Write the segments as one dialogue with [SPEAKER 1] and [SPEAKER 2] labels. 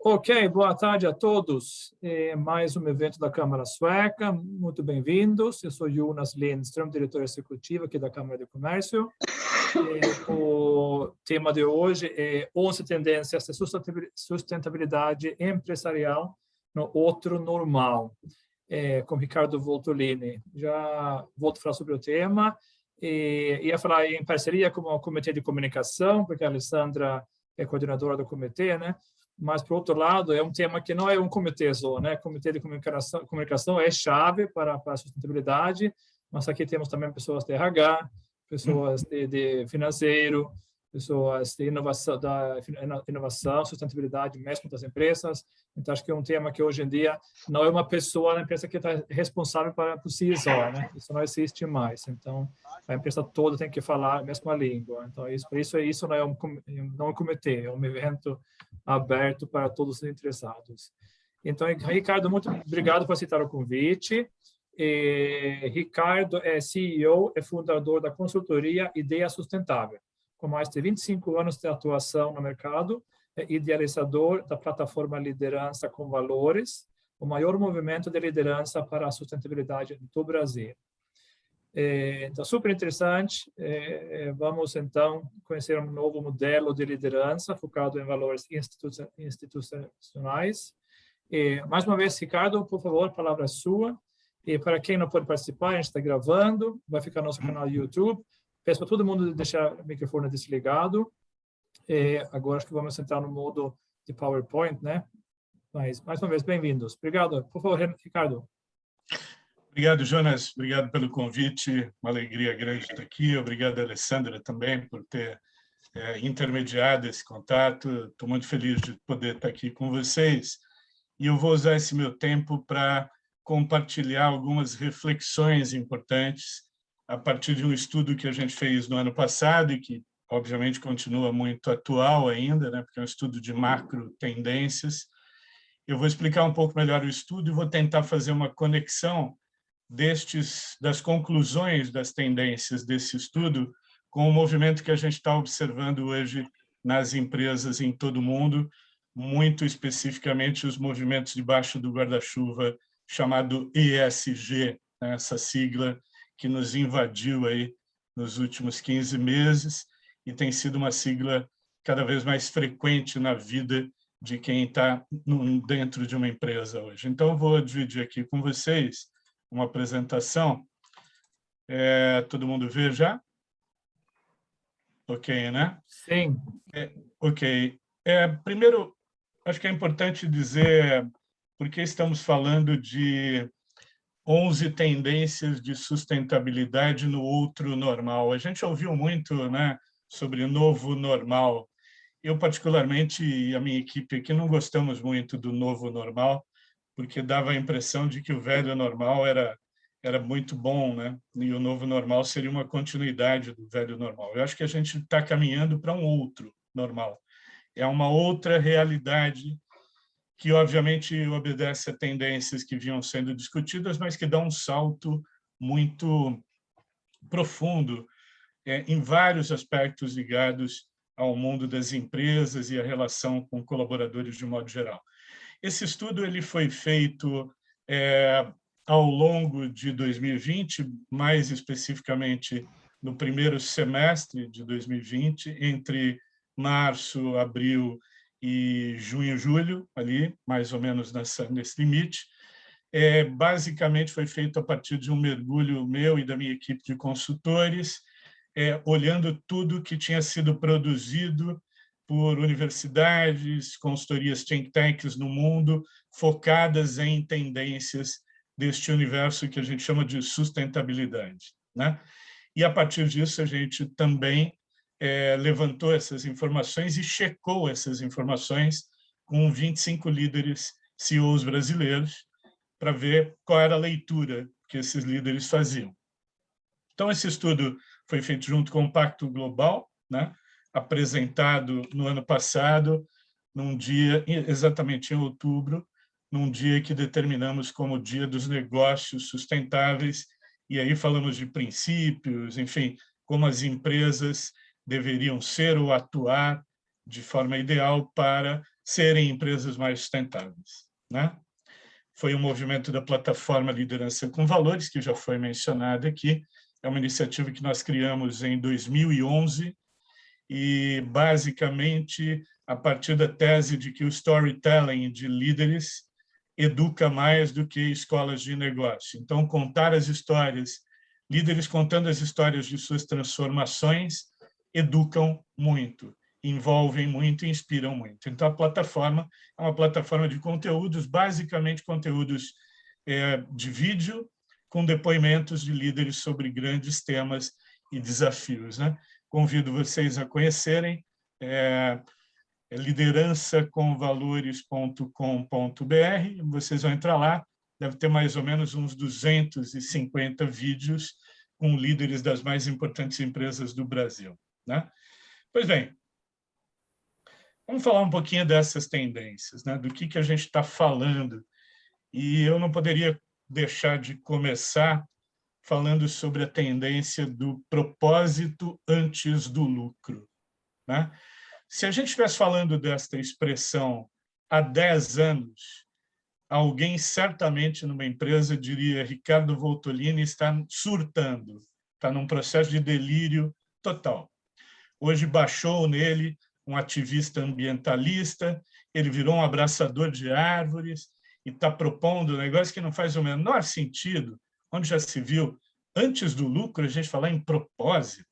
[SPEAKER 1] Ok, boa tarde a todos. Mais um evento da Câmara Sueca. Muito bem-vindos. Eu sou Jonas Lindström, diretor executivo aqui da Câmara de Comércio. O tema de hoje é 11 tendências de sustentabilidade empresarial no outro normal, com Ricardo Voltolini. Já volto a falar sobre o tema. Ia falar em parceria com o Comitê de Comunicação, porque a Alessandra é coordenadora do comitê, né? Mas, por outro lado, é um tema que não é um comitê só, né? Comitê de comunicação é chave para a sustentabilidade, mas aqui temos também pessoas de RH, pessoas de financeiro, pessoas de inovação, sustentabilidade mesmo das empresas. Então, acho que é um tema que, hoje em dia, não é uma pessoa na empresa que está responsável para o CSR, né? Isso não existe mais. Então, a empresa toda tem que falar a mesma língua. Então, isso não é um comitê, é um evento aberto para todos os interessados. Então, Ricardo, muito obrigado por aceitar o convite. Ricardo é CEO e fundador da consultoria Ideia Sustentável, com mais de 25 anos de atuação no mercado, é idealizador da plataforma Liderança com Valores, o maior movimento de liderança para a sustentabilidade do Brasil. Então, super interessante. Vamos, então, conhecer um novo modelo de liderança focado em valores institucionais. Mais uma vez, Ricardo, por favor, a palavra é sua. E para quem não pode participar, a gente está gravando, vai ficar no nosso canal do YouTube. Peço para todo mundo deixar o microfone desligado. Agora, acho que vamos entrar no modo de PowerPoint, né? Mas, mais uma vez, bem-vindos. Obrigado. Por favor, Ricardo.
[SPEAKER 2] Obrigado, Jonas. Obrigado pelo convite. Uma alegria grande estar aqui. Obrigado, Alessandra, também, por ter intermediado esse contato. Estou muito feliz de poder estar aqui com vocês. E eu vou usar esse meu tempo para compartilhar algumas reflexões importantes a partir de um estudo que a gente fez no ano passado e que, obviamente, continua muito atual ainda, né? Porque é um estudo de macro tendências. Eu vou explicar um pouco melhor o estudo e vou tentar fazer uma conexão das conclusões das tendências desse estudo com o movimento que a gente está observando hoje nas empresas em todo o mundo, muito especificamente os movimentos debaixo do guarda-chuva chamado ESG, né, essa sigla que nos invadiu aí nos últimos 15 meses e tem sido uma sigla cada vez mais frequente na vida de quem está dentro de uma empresa hoje. Então, eu vou dividir aqui com vocês uma apresentação. Todo mundo vê já? Ok, né?
[SPEAKER 1] Sim.
[SPEAKER 2] Ok. Primeiro, acho que é importante dizer por que estamos falando de 11 tendências de sustentabilidade no outro normal. A gente ouviu muito, né, sobre o novo normal. Eu, particularmente, e a minha equipe aqui não gostamos muito do novo normal, porque dava a impressão de que o velho normal era muito bom, né? E o novo normal seria uma continuidade do velho normal. Eu acho que a gente está caminhando para um outro normal. É uma outra realidade que, obviamente, obedece a tendências que vinham sendo discutidas, mas que dá um salto muito profundo em vários aspectos ligados ao mundo das empresas e a relação com colaboradores de modo geral. Esse estudo ele foi feito ao longo de 2020, mais especificamente no primeiro semestre de 2020, entre março, abril e junho, julho, ali, mais ou menos nesse limite. Basicamente, foi feito a partir de um mergulho meu e da minha equipe de consultores, olhando tudo que tinha sido produzido por universidades, consultorias think tanks no mundo, focadas em tendências deste universo que a gente chama de sustentabilidade, né? E, a partir disso, a gente também levantou essas informações e checou essas informações com 25 líderes CEOs brasileiros para ver qual era a leitura que esses líderes faziam. Então, esse estudo foi feito junto com o Pacto Global, né? Apresentado no ano passado, num dia, exatamente em outubro, num dia que determinamos como Dia dos Negócios Sustentáveis, e aí falamos de princípios, enfim, como as empresas deveriam ser ou atuar de forma ideal para serem empresas mais sustentáveis, né? Foi um movimento da plataforma Liderança com Valores, que já foi mencionada aqui. É uma iniciativa que nós criamos em 2011 e, basicamente, a partir da tese de que o storytelling de líderes educa mais do que escolas de negócio. Então, contar as histórias, líderes contando as histórias de suas transformações, educam muito, envolvem muito e inspiram muito. Então, a plataforma é uma plataforma de conteúdos, basicamente conteúdos de vídeo, com depoimentos de líderes sobre grandes temas e desafios, né? Convido vocês a conhecerem liderançacomvalores.com.br. Vocês vão entrar lá, deve ter mais ou menos uns 250 vídeos com líderes das mais importantes empresas do Brasil, né? Pois bem, vamos falar um pouquinho dessas tendências, né? Do que a gente está falando. E eu não poderia deixar de começar falando sobre a tendência do propósito antes do lucro, né? Se a gente estivesse falando desta expressão há 10 anos, alguém certamente numa empresa diria: Ricardo Voltolini está surtando, está num processo de delírio total. Hoje baixou nele um ativista ambientalista, ele virou um abraçador de árvores e está propondo um negócio que não faz o menor sentido, onde já se viu, antes do lucro, a gente falar em propósito.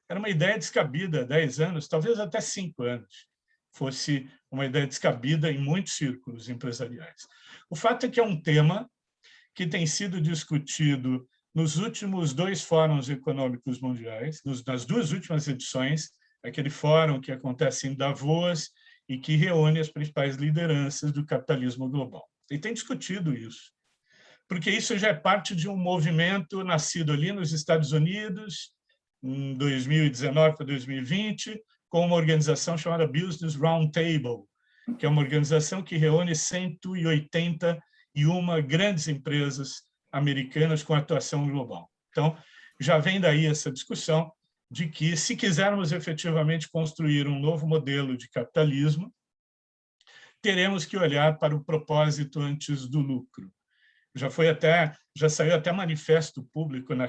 [SPEAKER 2] Era uma ideia descabida há 10 anos, talvez até 5 anos, fosse uma ideia descabida em muitos círculos empresariais. O fato é que é um tema que tem sido discutido nos últimos 2 fóruns econômicos mundiais, nas 2 últimas edições, aquele fórum que acontece em Davos e que reúne as principais lideranças do capitalismo global. E tem discutido isso, porque isso já é parte de um movimento nascido ali nos Estados Unidos, em 2019 para 2020, com uma organização chamada Business Roundtable, que é uma organização que reúne 181 grandes empresas americanas com atuação global. Então, já vem daí essa discussão de que, se quisermos efetivamente construir um novo modelo de capitalismo, teremos que olhar para o propósito antes do lucro. Já saiu até manifesto público na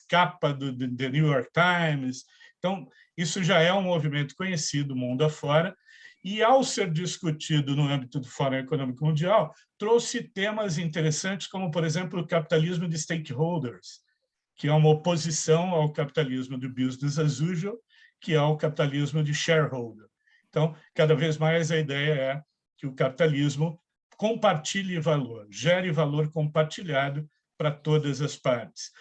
[SPEAKER 2] capa do The New York Times. Então, isso já é um movimento conhecido mundo afora, e, ao ser discutido no âmbito do Fórum Econômico Mundial, trouxe temas interessantes, como, por exemplo, o capitalismo de stakeholders, que é uma oposição ao capitalismo do business as usual, que é o capitalismo de shareholder. Então, cada vez mais a ideia é que o capitalismo compartilhe valor, gere valor compartilhado para todas as partes.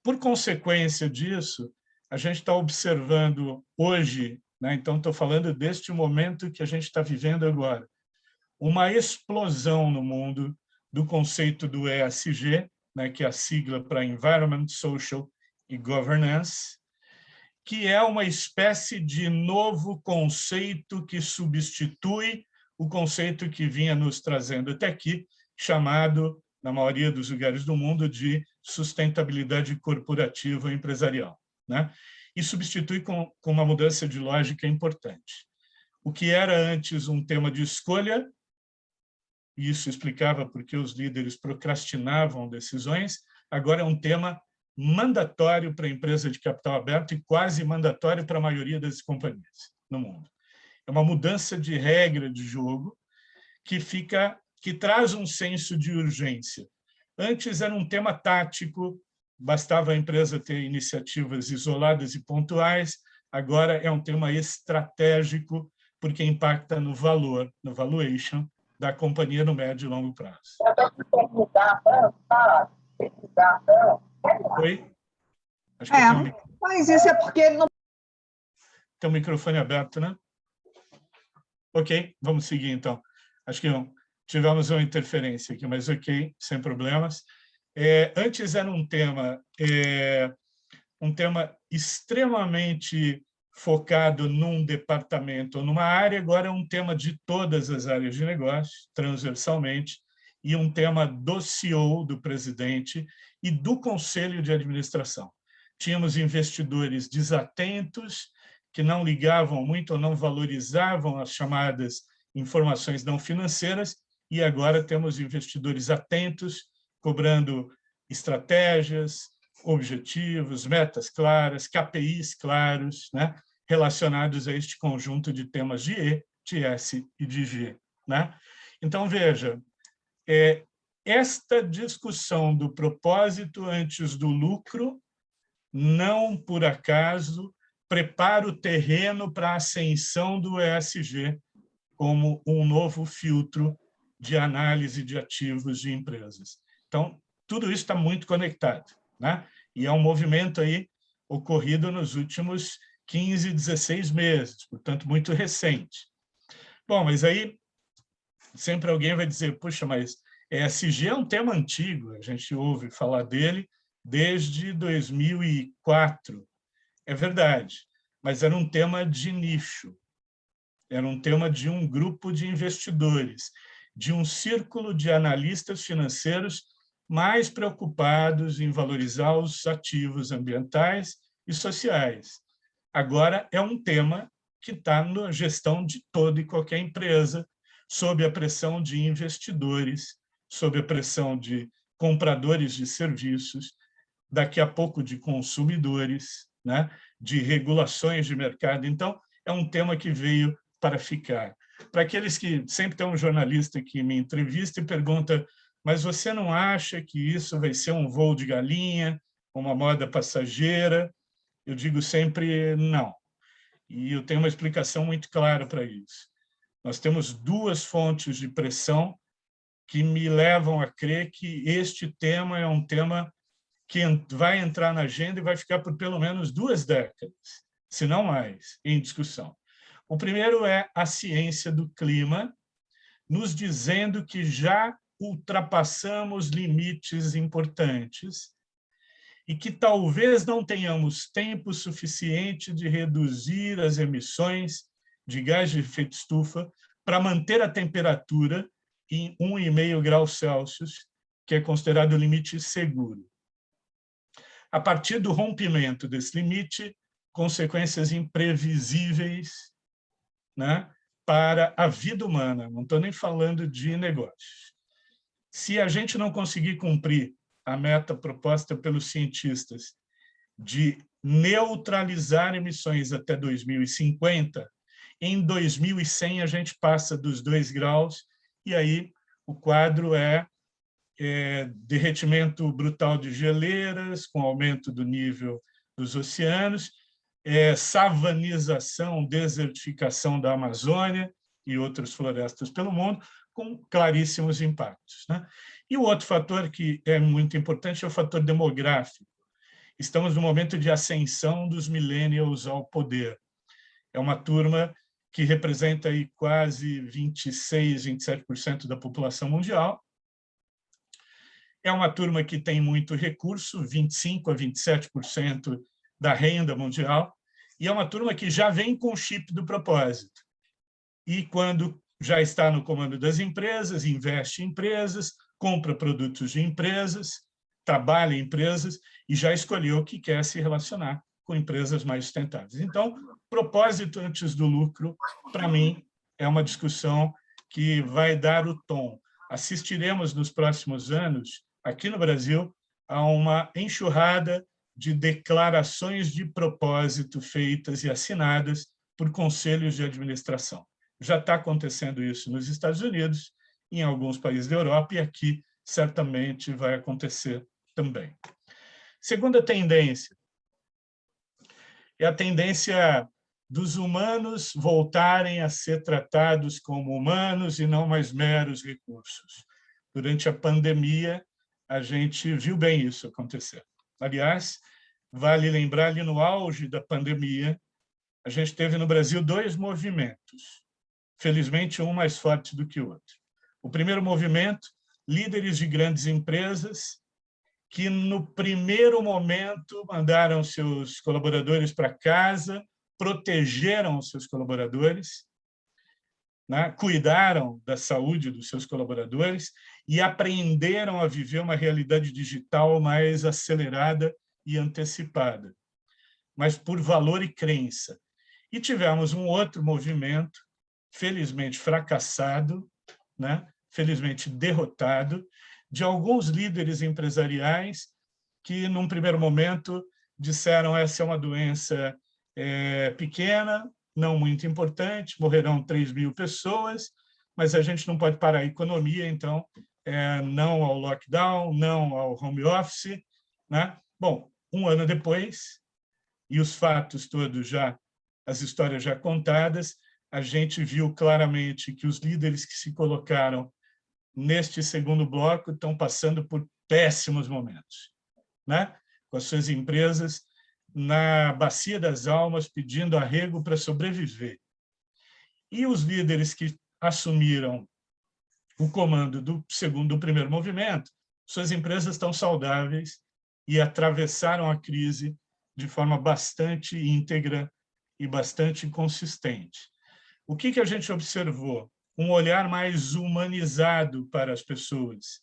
[SPEAKER 2] Por consequência disso, a gente está observando hoje, né, então estou falando deste momento que a gente está vivendo agora, uma explosão no mundo do conceito do ESG, né, que é a sigla para Environment, Social e Governance, que é uma espécie de novo conceito que substitui o conceito que vinha nos trazendo até aqui, chamado, na maioria dos lugares do mundo, de sustentabilidade corporativa ou empresarial, né? E substitui com uma mudança de lógica importante. O que era antes um tema de escolha, e isso explicava por que os líderes procrastinavam decisões, agora é um tema mandatório para a empresa de capital aberto e quase mandatório para a maioria das companhias no mundo. É uma mudança de regra de jogo que traz um senso de urgência. Antes era um tema tático, bastava a empresa ter iniciativas isoladas e pontuais, agora é um tema estratégico, porque impacta no valor, no valuation da companhia no médio e longo prazo. Oi? Acho que
[SPEAKER 3] mas isso é porque ele não...
[SPEAKER 2] Tem o microfone aberto, né? Ok, vamos seguir, então. Acho que tivemos uma interferência aqui, mas ok, sem problemas. Antes era um tema extremamente focado num departamento ou numa área, agora é um tema de todas as áreas de negócio, transversalmente, e um tema do CEO, do presidente, e do conselho de administração. Tínhamos investidores desatentos, que não ligavam muito ou não valorizavam as chamadas informações não financeiras, e agora temos investidores atentos, cobrando estratégias, objetivos, metas claras, KPIs claros, né, relacionados a este conjunto de temas de E, de S e de G. Né? Então, veja, esta discussão do propósito antes do lucro, não por acaso, prepara o terreno para a ascensão do ESG como um novo filtro de análise de ativos de empresas. Então, tudo isso está muito conectado, né? E é um movimento aí ocorrido nos últimos 15, 16 meses, portanto, muito recente. Bom, mas aí sempre alguém vai dizer, puxa, mas ESG é um tema antigo, a gente ouve falar dele desde 2004. É verdade, mas era um tema de nicho, era um tema de um grupo de investidores, de um círculo de analistas financeiros mais preocupados em valorizar os ativos ambientais e sociais. Agora é um tema que está na gestão de toda e qualquer empresa, sob a pressão de investidores, sob a pressão de compradores de serviços, daqui a pouco de consumidores, né, de regulações de mercado. Então, é um tema que veio para ficar. Para aqueles que sempre tem um jornalista que me entrevista e pergunta, mas você não acha que isso vai ser um voo de galinha, uma moda passageira? Eu digo sempre não. E eu tenho uma explicação muito clara para isso. Nós temos duas fontes de pressão que me levam a crer que este tema é um tema que vai entrar na agenda e vai ficar por pelo menos 2 décadas, se não mais, em discussão. O primeiro é a ciência do clima, nos dizendo que já ultrapassamos limites importantes e que talvez não tenhamos tempo suficiente de reduzir as emissões de gás de efeito estufa para manter a temperatura em 1,5 graus Celsius, que é considerado o limite seguro. A partir do rompimento desse limite, consequências imprevisíveis, né, para a vida humana, não estou nem falando de negócios. Se a gente não conseguir cumprir a meta proposta pelos cientistas de neutralizar emissões até 2050, em 2100 a gente passa dos 2 graus, e aí o quadro é derretimento brutal de geleiras, com aumento do nível dos oceanos, savanização, desertificação da Amazônia e outras florestas pelo mundo, com claríssimos impactos. Né? E o outro fator que é muito importante é o fator demográfico. Estamos no momento de ascensão dos millennials ao poder. É uma turma que representa aí quase 26, 27% da população mundial. É uma turma que tem muito recurso, 25% a 27% da renda mundial, e é uma turma que já vem com o chip do propósito. E quando já está no comando das empresas, investe em empresas, compra produtos de empresas, trabalha em empresas e já escolheu que quer se relacionar com empresas mais sustentáveis. Então, propósito antes do lucro, para mim, é uma discussão que vai dar o tom. Assistiremos nos próximos anos, aqui no Brasil, a uma enxurrada de declarações de propósito feitas e assinadas por conselhos de administração. Já está acontecendo isso nos Estados Unidos, em alguns países da Europa, e aqui certamente vai acontecer também. Segunda tendência é a tendência dos humanos voltarem a ser tratados como humanos e não mais meros recursos. Durante a pandemia, a gente viu bem isso acontecer. Aliás, vale lembrar, ali no auge da pandemia, a gente teve no Brasil 2 movimentos, felizmente um mais forte do que o outro. O primeiro movimento, líderes de grandes empresas que, no primeiro momento, mandaram seus colaboradores para casa, protegeram os seus colaboradores, né? Cuidaram da saúde dos seus colaboradores e aprenderam a viver uma realidade digital mais acelerada e antecipada, mas por valor e crença. E tivemos um outro movimento felizmente fracassado, né? Felizmente derrotado, de alguns líderes empresariais que, num primeiro momento, disseram essa é uma doença pequena, não muito importante, morrerão 3.000 pessoas, mas a gente não pode parar a economia, então, não ao lockdown, não ao home office, né? Bom, um ano depois, e os fatos todos já, as histórias já contadas, a gente viu claramente que os líderes que se colocaram neste segundo bloco estão passando por péssimos momentos, né? Com as suas empresas na bacia das almas, pedindo arrego para sobreviver. E os líderes que assumiram o comando do primeiro movimento, suas empresas estão saudáveis e atravessaram a crise de forma bastante íntegra e bastante consistente. O que a gente observou? Um olhar mais humanizado para as pessoas,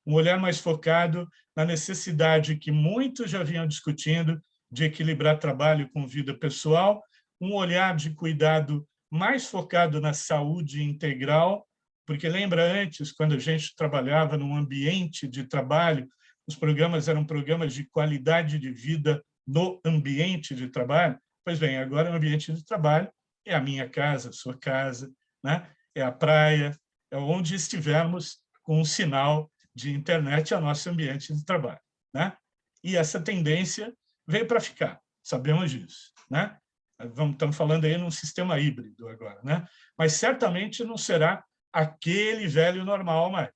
[SPEAKER 2] um olhar mais focado na necessidade que muitos já vinham discutindo de equilibrar trabalho com vida pessoal, um olhar de cuidado mais focado na saúde integral, porque lembra antes, quando a gente trabalhava num ambiente de trabalho, os programas eram programas de qualidade de vida no ambiente de trabalho? Pois bem, agora o ambiente de trabalho é a minha casa, a sua casa, né? É a praia, é onde estivermos com um sinal de internet, é o nosso ambiente de trabalho, né? E essa tendência veio para ficar, sabemos disso, né? Estamos falando aí num sistema híbrido agora, né? Mas certamente não será aquele velho normal mais,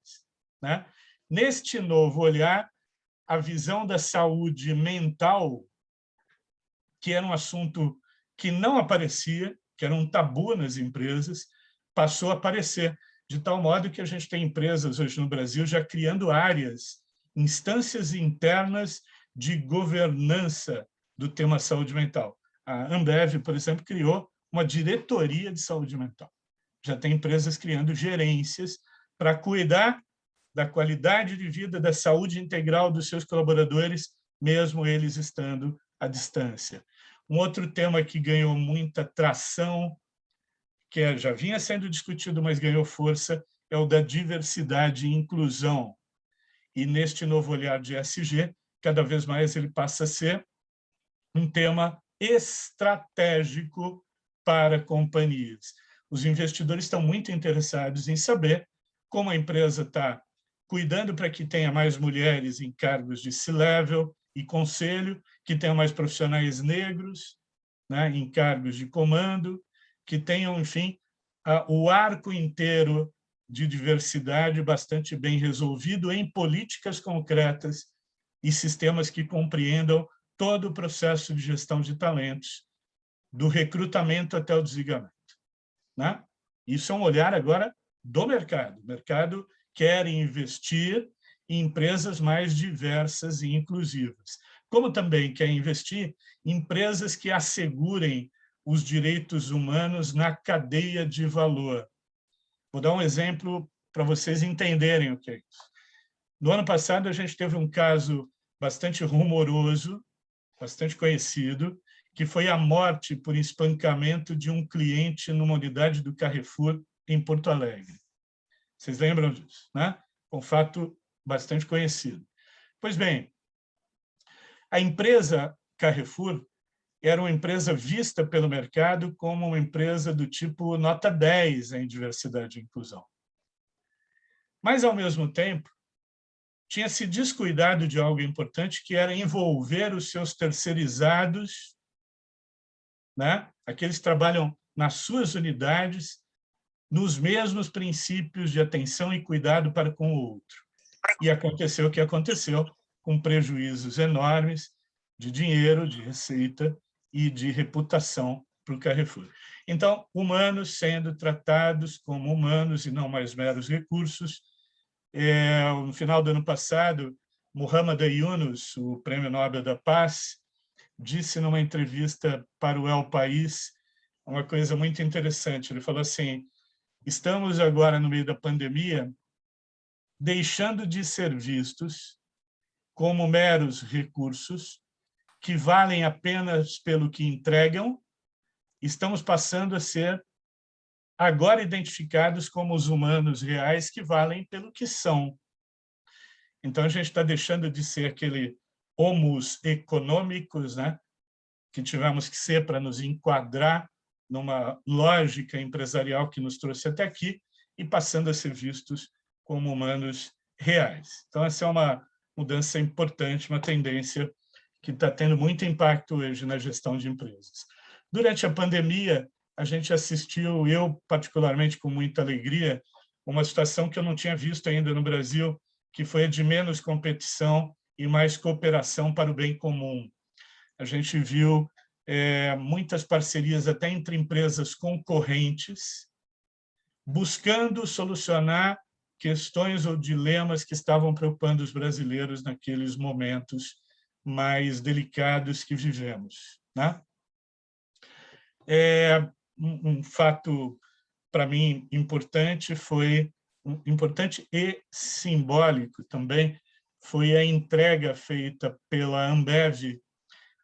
[SPEAKER 2] né? Neste novo olhar, a visão da saúde mental, que era um assunto que não aparecia, que era um tabu nas empresas, passou a aparecer, de tal modo que a gente tem empresas hoje no Brasil já criando áreas, instâncias internas de governança do tema saúde mental. A Ambev, por exemplo, criou uma diretoria de saúde mental. Já tem empresas criando gerências para cuidar da qualidade de vida, da saúde integral dos seus colaboradores, mesmo eles estando à distância. Um outro tema que ganhou muita tração, que já vinha sendo discutido, mas ganhou força, é o da diversidade e inclusão. E neste novo olhar de ESG, cada vez mais ele passa a ser um tema estratégico para companhias. Os investidores estão muito interessados em saber como a empresa está cuidando para que tenha mais mulheres em cargos de C-level e conselho, que tenha mais profissionais negros, né, em cargos de comando, que tenham, enfim, o arco inteiro de diversidade bastante bem resolvido em políticas concretas e sistemas que compreendam todo o processo de gestão de talentos, do recrutamento até o desligamento, né? Isso é um olhar agora do mercado. O mercado quer investir em empresas mais diversas e inclusivas, como também quer investir em empresas que assegurem os direitos humanos na cadeia de valor. Vou dar um exemplo para vocês entenderem o que é isso. No ano passado, a gente teve um caso bastante rumoroso, bastante conhecido, que foi a morte por espancamento de um cliente numa unidade do Carrefour em Porto Alegre. Vocês lembram disso, né? Um fato bastante conhecido. Pois bem, a empresa Carrefour era uma empresa vista pelo mercado como uma empresa do tipo nota 10 em diversidade e inclusão. Mas, ao mesmo tempo, tinha se descuidado de algo importante, que era envolver os seus terceirizados, né? Aqueles que trabalham nas suas unidades, nos mesmos princípios de atenção e cuidado para com o outro. E aconteceu o que aconteceu, com prejuízos enormes de dinheiro, de receita e de reputação para o Carrefour. Então, humanos sendo tratados como humanos e não mais meros recursos. No final do ano passado, Muhammad Yunus, o Prêmio Nobel da Paz, disse numa entrevista para o El País uma coisa muito interessante. Ele falou assim: estamos agora no meio da pandemia deixando de ser vistos como meros recursos que valem apenas pelo que entregam, estamos passando a ser agora identificados como os humanos reais que valem pelo que são. Então, a gente está deixando de ser aquele homus econômicos, né, que tivemos que ser para nos enquadrar numa lógica empresarial que nos trouxe até aqui e passando a ser vistos como humanos reais. Então, essa é uma mudança importante, uma tendência que está tendo muito impacto hoje na gestão de empresas. Durante a pandemia, a gente assistiu, eu particularmente com muita alegria, uma situação que eu não tinha visto ainda no Brasil, que foi a de menos competição e mais cooperação para o bem comum. A gente viu muitas parcerias até entre empresas concorrentes, buscando solucionar questões ou dilemas que estavam preocupando os brasileiros naqueles momentos mais delicados que vivemos, né? Um fato, para mim, importante e simbólico também, foi a entrega feita pela Ambev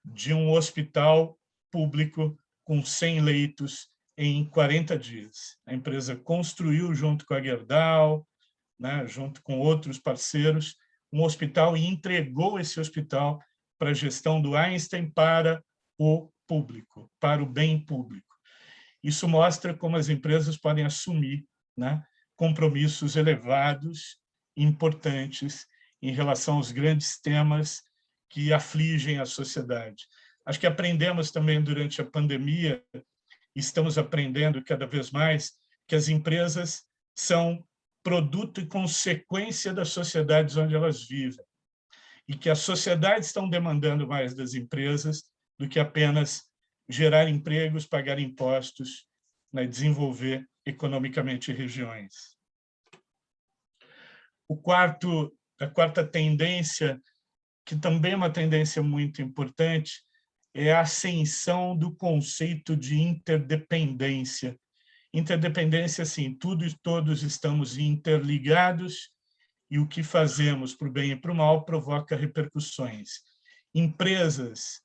[SPEAKER 2] de um hospital público com 100 leitos em 40 dias. A empresa construiu, junto com a Gerdau, né, junto com outros parceiros, um hospital e entregou esse hospital para a gestão do Einstein para o público, para o bem público. Isso mostra como as empresas podem assumir, né, compromissos elevados, importantes, em relação aos grandes temas que afligem a sociedade. Acho que aprendemos também durante a pandemia, estamos aprendendo cada vez mais, que as empresas são produto e consequência das sociedades onde elas vivem, e que as sociedades estão demandando mais das empresas do que apenas gerar empregos, pagar impostos, né, desenvolver economicamente regiões. A quarta tendência, que também é uma tendência muito importante, é a ascensão do conceito de interdependência. Interdependência, assim, tudo e todos estamos interligados e o que fazemos para o bem e para o mal provoca repercussões. Empresas,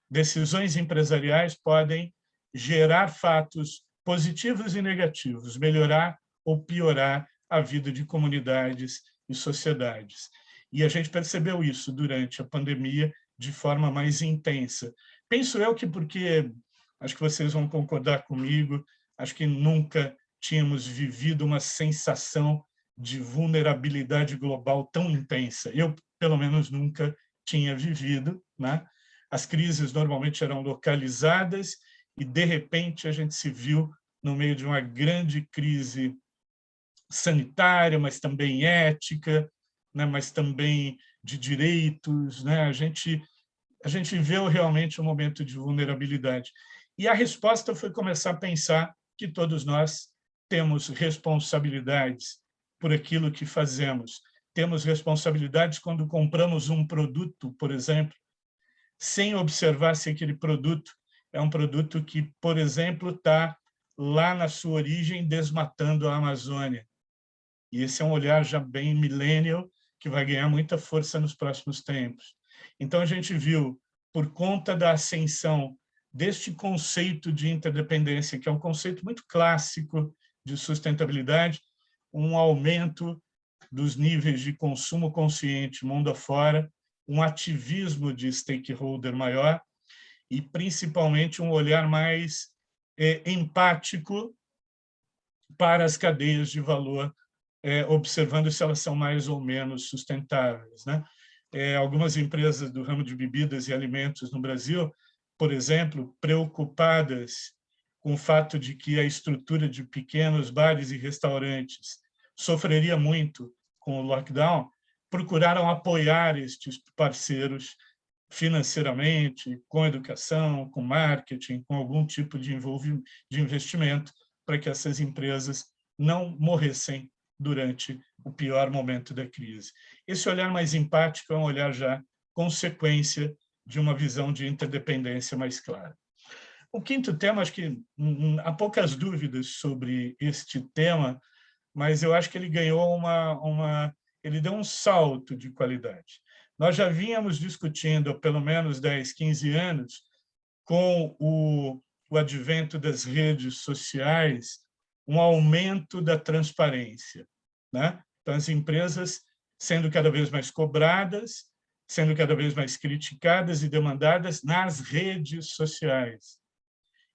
[SPEAKER 2] decisões empresariais podem gerar fatos positivos e negativos, melhorar ou piorar a vida de comunidades e sociedades. E a gente percebeu isso durante a pandemia de forma mais intensa. Penso eu que porque, acho que vocês vão concordar comigo, acho que nunca tínhamos vivido uma sensação de vulnerabilidade global tão intensa. Eu, pelo menos, nunca tinha vivido, né? As crises normalmente eram localizadas e, de repente, a gente se viu no meio de uma grande crise sanitária, mas também ética, né? Mas também de direitos, né? A gente viveu realmente um momento de vulnerabilidade. E a resposta foi começar a pensar que todos nós temos responsabilidades por aquilo que fazemos. Temos responsabilidades quando compramos um produto, por exemplo, sem observar se aquele produto é um produto que, por exemplo, está lá na sua origem desmatando a Amazônia. E esse é um olhar já bem millennial, que vai ganhar muita força nos próximos tempos. Então, a gente viu, por conta da ascensão deste conceito de interdependência, que é um conceito muito clássico de sustentabilidade, um aumento dos níveis de consumo consciente mundo afora, um ativismo de stakeholder maior e, principalmente, um olhar mais empático para as cadeias de valor, observando se elas são mais ou menos sustentáveis, né? Algumas empresas do ramo de bebidas e alimentos no Brasil, por exemplo, preocupadas com o fato de que a estrutura de pequenos bares e restaurantes sofreria muito com o lockdown, procuraram apoiar estes parceiros financeiramente, com educação, com marketing, com algum tipo de investimento, para que essas empresas não morressem durante o pior momento da crise. Esse olhar mais empático é um olhar já consequência de uma visão de interdependência mais clara. O quinto tema, acho que há poucas dúvidas sobre este tema, mas eu acho que ele ganhou ele deu um salto de qualidade. Nós já vínhamos discutindo há pelo menos 10, 15 anos, com o advento das redes sociais, um aumento da transparência, né? Então, as empresas sendo cada vez mais cobradas, sendo cada vez mais criticadas e demandadas nas redes sociais.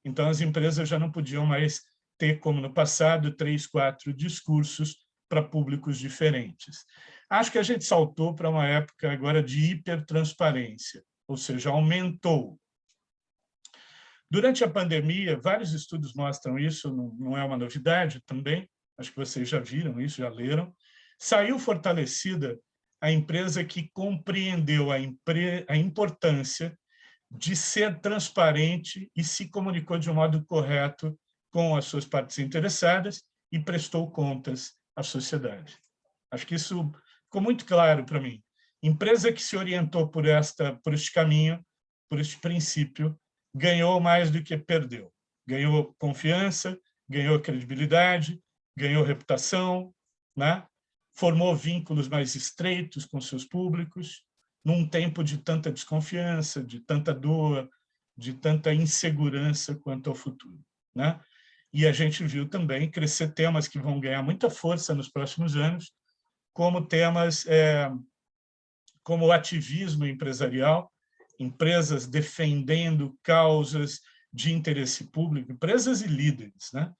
[SPEAKER 2] Então, as empresas já não podiam mais ter, como no passado, 3, 4 discursos para públicos diferentes. Acho que a gente saltou para uma época agora de hipertransparência, ou seja, aumentou. Durante a pandemia, vários estudos mostram isso, não é uma novidade também, acho que vocês já viram isso, já leram. Saiu fortalecida a empresa que compreendeu a importância de ser transparente e se comunicou de um modo correto com as suas partes interessadas e prestou contas à sociedade. Acho que isso ficou muito claro para mim. Empresa que se orientou por este caminho, por este princípio, ganhou mais do que perdeu. Ganhou confiança, ganhou credibilidade, ganhou reputação, né? Formou vínculos mais estreitos com seus públicos, num tempo de tanta desconfiança, de tanta dor, de tanta insegurança quanto ao futuro, né? E a gente viu também crescer temas que vão ganhar muita força nos próximos anos, como temas como o ativismo empresarial, empresas defendendo causas de interesse público, empresas e líderes, né?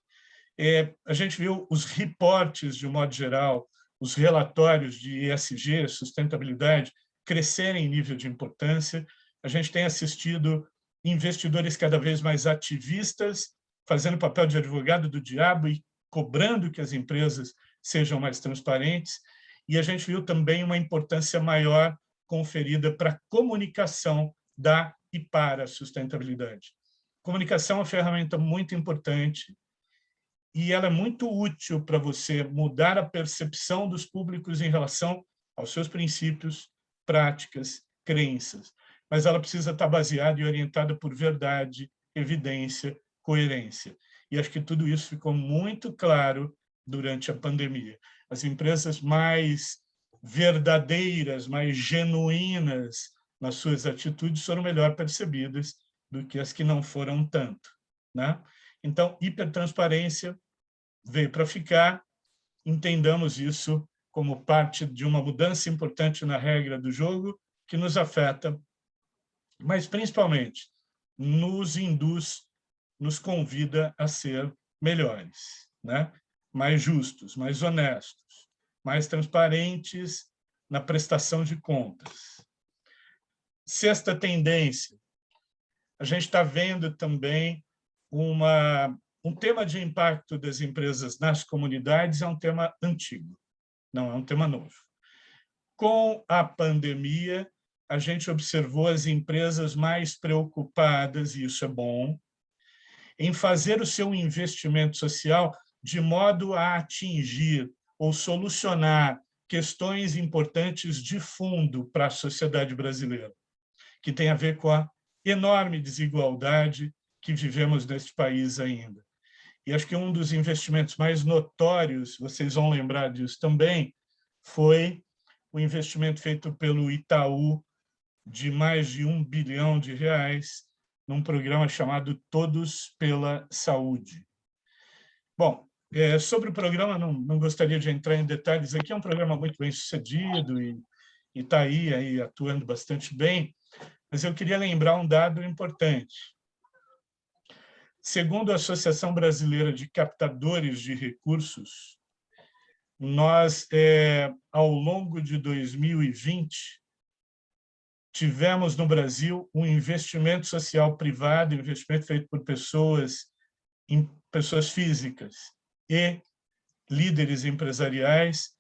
[SPEAKER 2] A gente viu os reportes, de um modo geral, os relatórios de ESG, sustentabilidade, crescerem em nível de importância. A gente tem assistido investidores cada vez mais ativistas, fazendo papel de advogado do diabo e cobrando que as empresas sejam mais transparentes. E a gente viu também uma importância maior conferida para a comunicação da e para a sustentabilidade. Comunicação é uma ferramenta muito importante e ela é muito útil para você mudar a percepção dos públicos em relação aos seus princípios, práticas, crenças. Mas ela precisa estar baseada e orientada por verdade, evidência, coerência. E acho que tudo isso ficou muito claro durante a pandemia. As empresas mais verdadeiras, mais genuínas nas suas atitudes foram melhor percebidas do que as que não foram tanto, né? Então, hipertransparência veio para ficar, entendamos isso como parte de uma mudança importante na regra do jogo que nos afeta, mas principalmente nos induz, nos convida a ser melhores, né? Mais justos, mais honestos, mais transparentes na prestação de contas. Sexta tendência, a gente está vendo também um tema de impacto das empresas nas comunidades, é um tema antigo, não é um tema novo. Com a pandemia, a gente observou as empresas mais preocupadas, e isso é bom, em fazer o seu investimento social de modo a atingir ou solucionar questões importantes de fundo para a sociedade brasileira, que tem a ver com a enorme desigualdade que vivemos neste país ainda. E acho que um dos investimentos mais notórios, vocês vão lembrar disso também, foi o investimento feito pelo Itaú de mais de R$1 bilhão num programa chamado Todos pela Saúde. Bom, sobre o programa, não gostaria de entrar em detalhes aqui, é um programa muito bem sucedido e está aí atuando bastante bem, mas eu queria lembrar um dado importante. Segundo a Associação Brasileira de Captadores de Recursos, nós, ao longo de 2020, tivemos no Brasil um investimento social privado, investimento feito por pessoas físicas e líderes empresariais,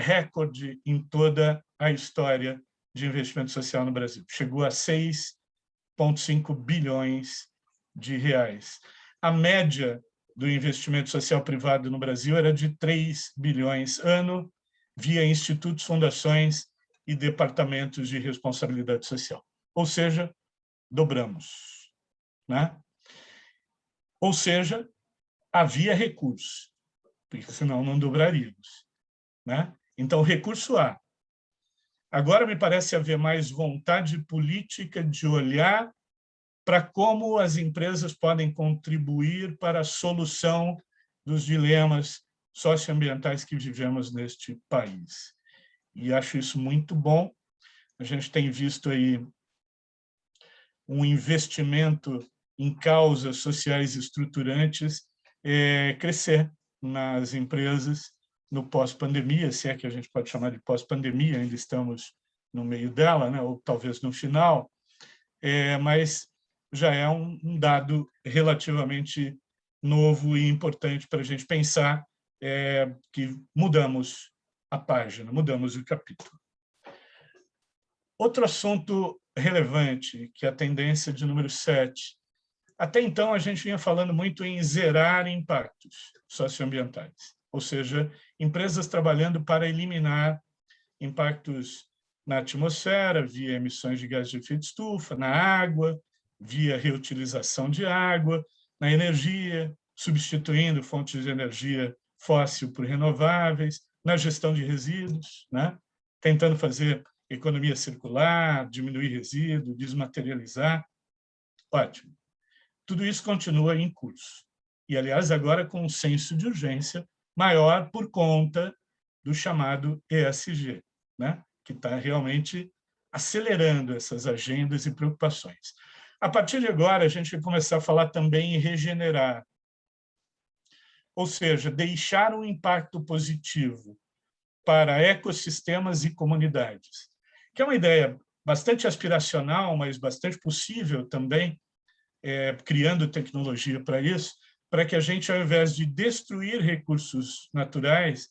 [SPEAKER 2] recorde em toda a história de investimento social no Brasil. Chegou a 6,5 bilhões de reais. A média do investimento social privado no Brasil era de 3 bilhões ano, via institutos, fundações e departamentos de responsabilidade social. Ou seja, dobramos, né? Ou seja, havia recurso, porque senão não dobraríamos, né? Então, recurso há. Agora me parece haver mais vontade política de olhar para como as empresas podem contribuir para a solução dos dilemas socioambientais que vivemos neste país. E acho isso muito bom. A gente tem visto aí um investimento em causas sociais estruturantes crescer nas empresas no pós-pandemia, se é que a gente pode chamar de pós-pandemia, ainda estamos no meio dela, né? Ou talvez no final, mas já é um dado relativamente novo e importante para a gente pensar que mudamos a página, mudamos o capítulo. Outro assunto relevante, que é a tendência de número 7. Até então, a gente vinha falando muito em zerar impactos socioambientais, ou seja, empresas trabalhando para eliminar impactos na atmosfera, via emissões de gás de efeito estufa, na água, via reutilização de água, na energia, substituindo fontes de energia fóssil por renováveis, na gestão de resíduos, né? Tentando fazer economia circular, diminuir resíduos, desmaterializar. Ótimo. Tudo isso continua em curso. E, aliás, agora com um senso de urgência maior por conta do chamado ESG, né? Que está realmente acelerando essas agendas e preocupações. A partir de agora, a gente vai começar a falar também em regenerar, ou seja, deixar um impacto positivo para ecossistemas e comunidades, que é uma ideia bastante aspiracional, mas bastante possível também, criando tecnologia para isso, para que a gente, ao invés de destruir recursos naturais,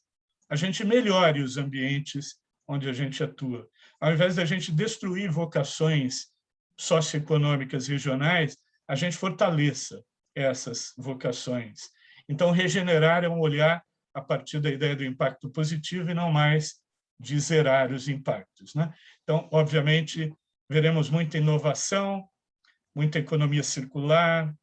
[SPEAKER 2] a gente melhore os ambientes onde a gente atua. Ao invés de a gente destruir vocações socioeconômicas regionais, a gente fortaleça essas vocações. Então, regenerar é um olhar a partir da ideia do impacto positivo e não mais de zerar os impactos, né? Então, obviamente, veremos muita inovação, muita economia circular,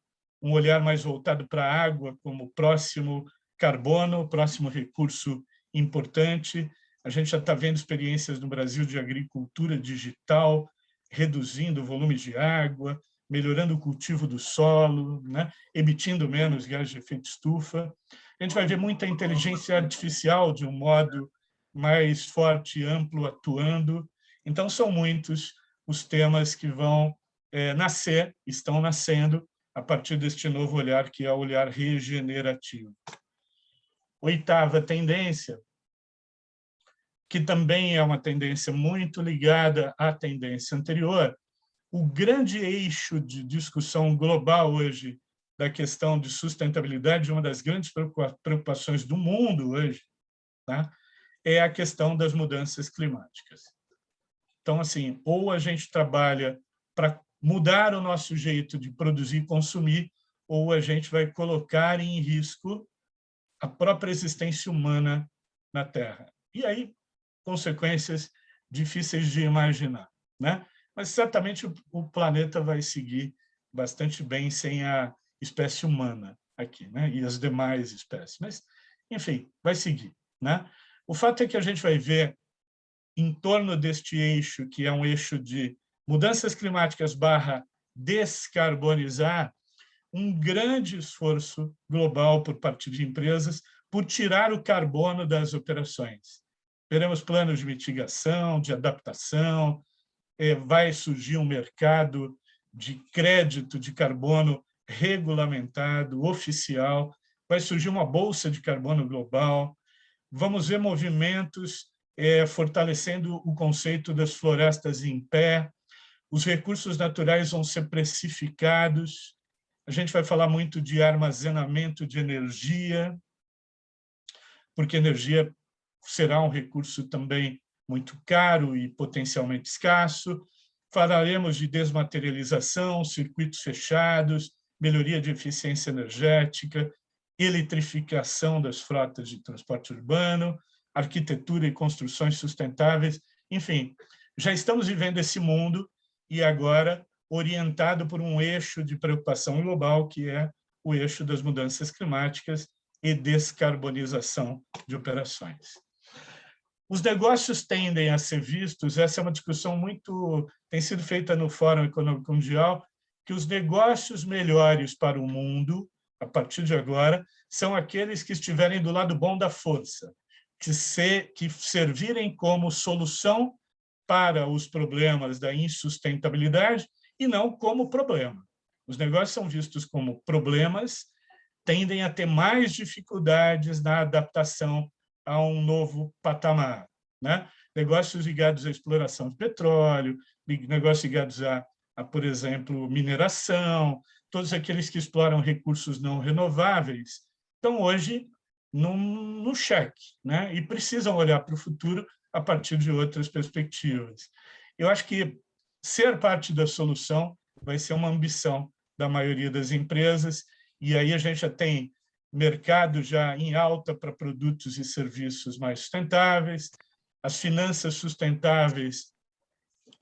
[SPEAKER 2] um olhar mais voltado para a água como próximo carbono, próximo recurso importante. A gente já está vendo experiências no Brasil de agricultura digital, reduzindo o volume de água, melhorando o cultivo do solo, né? Emitindo menos gás de efeito estufa. A gente vai ver muita inteligência artificial de um modo mais forte e amplo atuando. Então, são muitos os temas que vão nascer, estão nascendo, a partir deste novo olhar, que é o olhar regenerativo. Oitava tendência, que também é uma tendência muito ligada à tendência anterior, o grande eixo de discussão global hoje da questão de sustentabilidade, uma das grandes preocupações do mundo hoje, tá? É a questão das mudanças climáticas. Então, assim, ou a gente trabalha para mudar o nosso jeito de produzir e consumir, ou a gente vai colocar em risco a própria existência humana na Terra. E aí, consequências difíceis de imaginar, né? Mas certamente o planeta vai seguir bastante bem sem a espécie humana aqui, né? E as demais espécies. Mas, enfim, vai seguir, né? O fato é que a gente vai ver, em torno deste eixo, que é um eixo de mudanças climáticas / descarbonizar, um grande esforço global por parte de empresas por tirar o carbono das operações. Veremos planos de mitigação, de adaptação, vai surgir um mercado de crédito de carbono regulamentado, oficial, vai surgir uma bolsa de carbono global, vamos ver movimentos fortalecendo o conceito das florestas em pé, os recursos naturais vão ser precificados, a gente vai falar muito de armazenamento de energia, porque energia será um recurso também muito caro e potencialmente escasso. Falaremos de desmaterialização, circuitos fechados, melhoria de eficiência energética, eletrificação das frotas de transporte urbano, arquitetura e construções sustentáveis. Enfim, já estamos vivendo esse mundo e agora orientado por um eixo de preocupação global, que é o eixo das mudanças climáticas e descarbonização de operações. Os negócios tendem a ser vistos, essa é uma discussão muito tem sido feita no Fórum Econômico Mundial, que os negócios melhores para o mundo a partir de agora, são aqueles que estiverem do lado bom da força, que servirem como solução para os problemas da insustentabilidade e não como problema. Os negócios são vistos como problemas, tendem a ter mais dificuldades na adaptação a um novo patamar, né? Negócios ligados à exploração de petróleo, negócios ligados por exemplo, mineração, todos aqueles que exploram recursos não renováveis, estão hoje no cheque, né? E precisam olhar para o futuro a partir de outras perspectivas. Eu acho que ser parte da solução vai ser uma ambição da maioria das empresas, e aí a gente já tem mercado já em alta para produtos e serviços mais sustentáveis, as finanças sustentáveis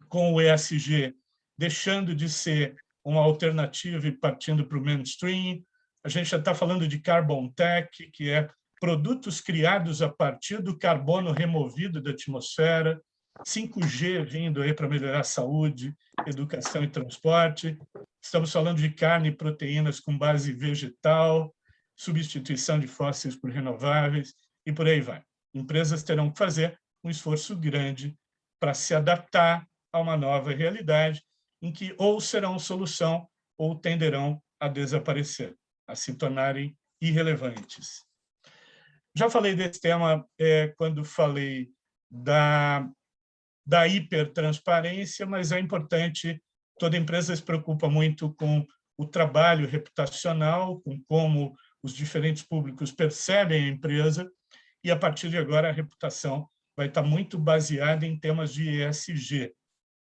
[SPEAKER 2] com o ESG deixando de ser uma alternativa e partindo para o mainstream. A gente já está falando de Carbon Tech, que é produtos criados a partir do carbono removido da atmosfera, 5G vindo aí para melhorar a saúde, educação e transporte. Estamos falando de carne e proteínas com base vegetal, substituição de fósseis por renováveis e por aí vai. Empresas terão que fazer um esforço grande para se adaptar a uma nova realidade em que ou serão solução ou tenderão a desaparecer, a se tornarem irrelevantes. Já falei desse tema quando falei da hipertransparência, mas é importante, toda empresa se preocupa muito com o trabalho reputacional, com como os diferentes públicos percebem a empresa, e, a partir de agora, a reputação vai estar muito baseada em temas de ESG,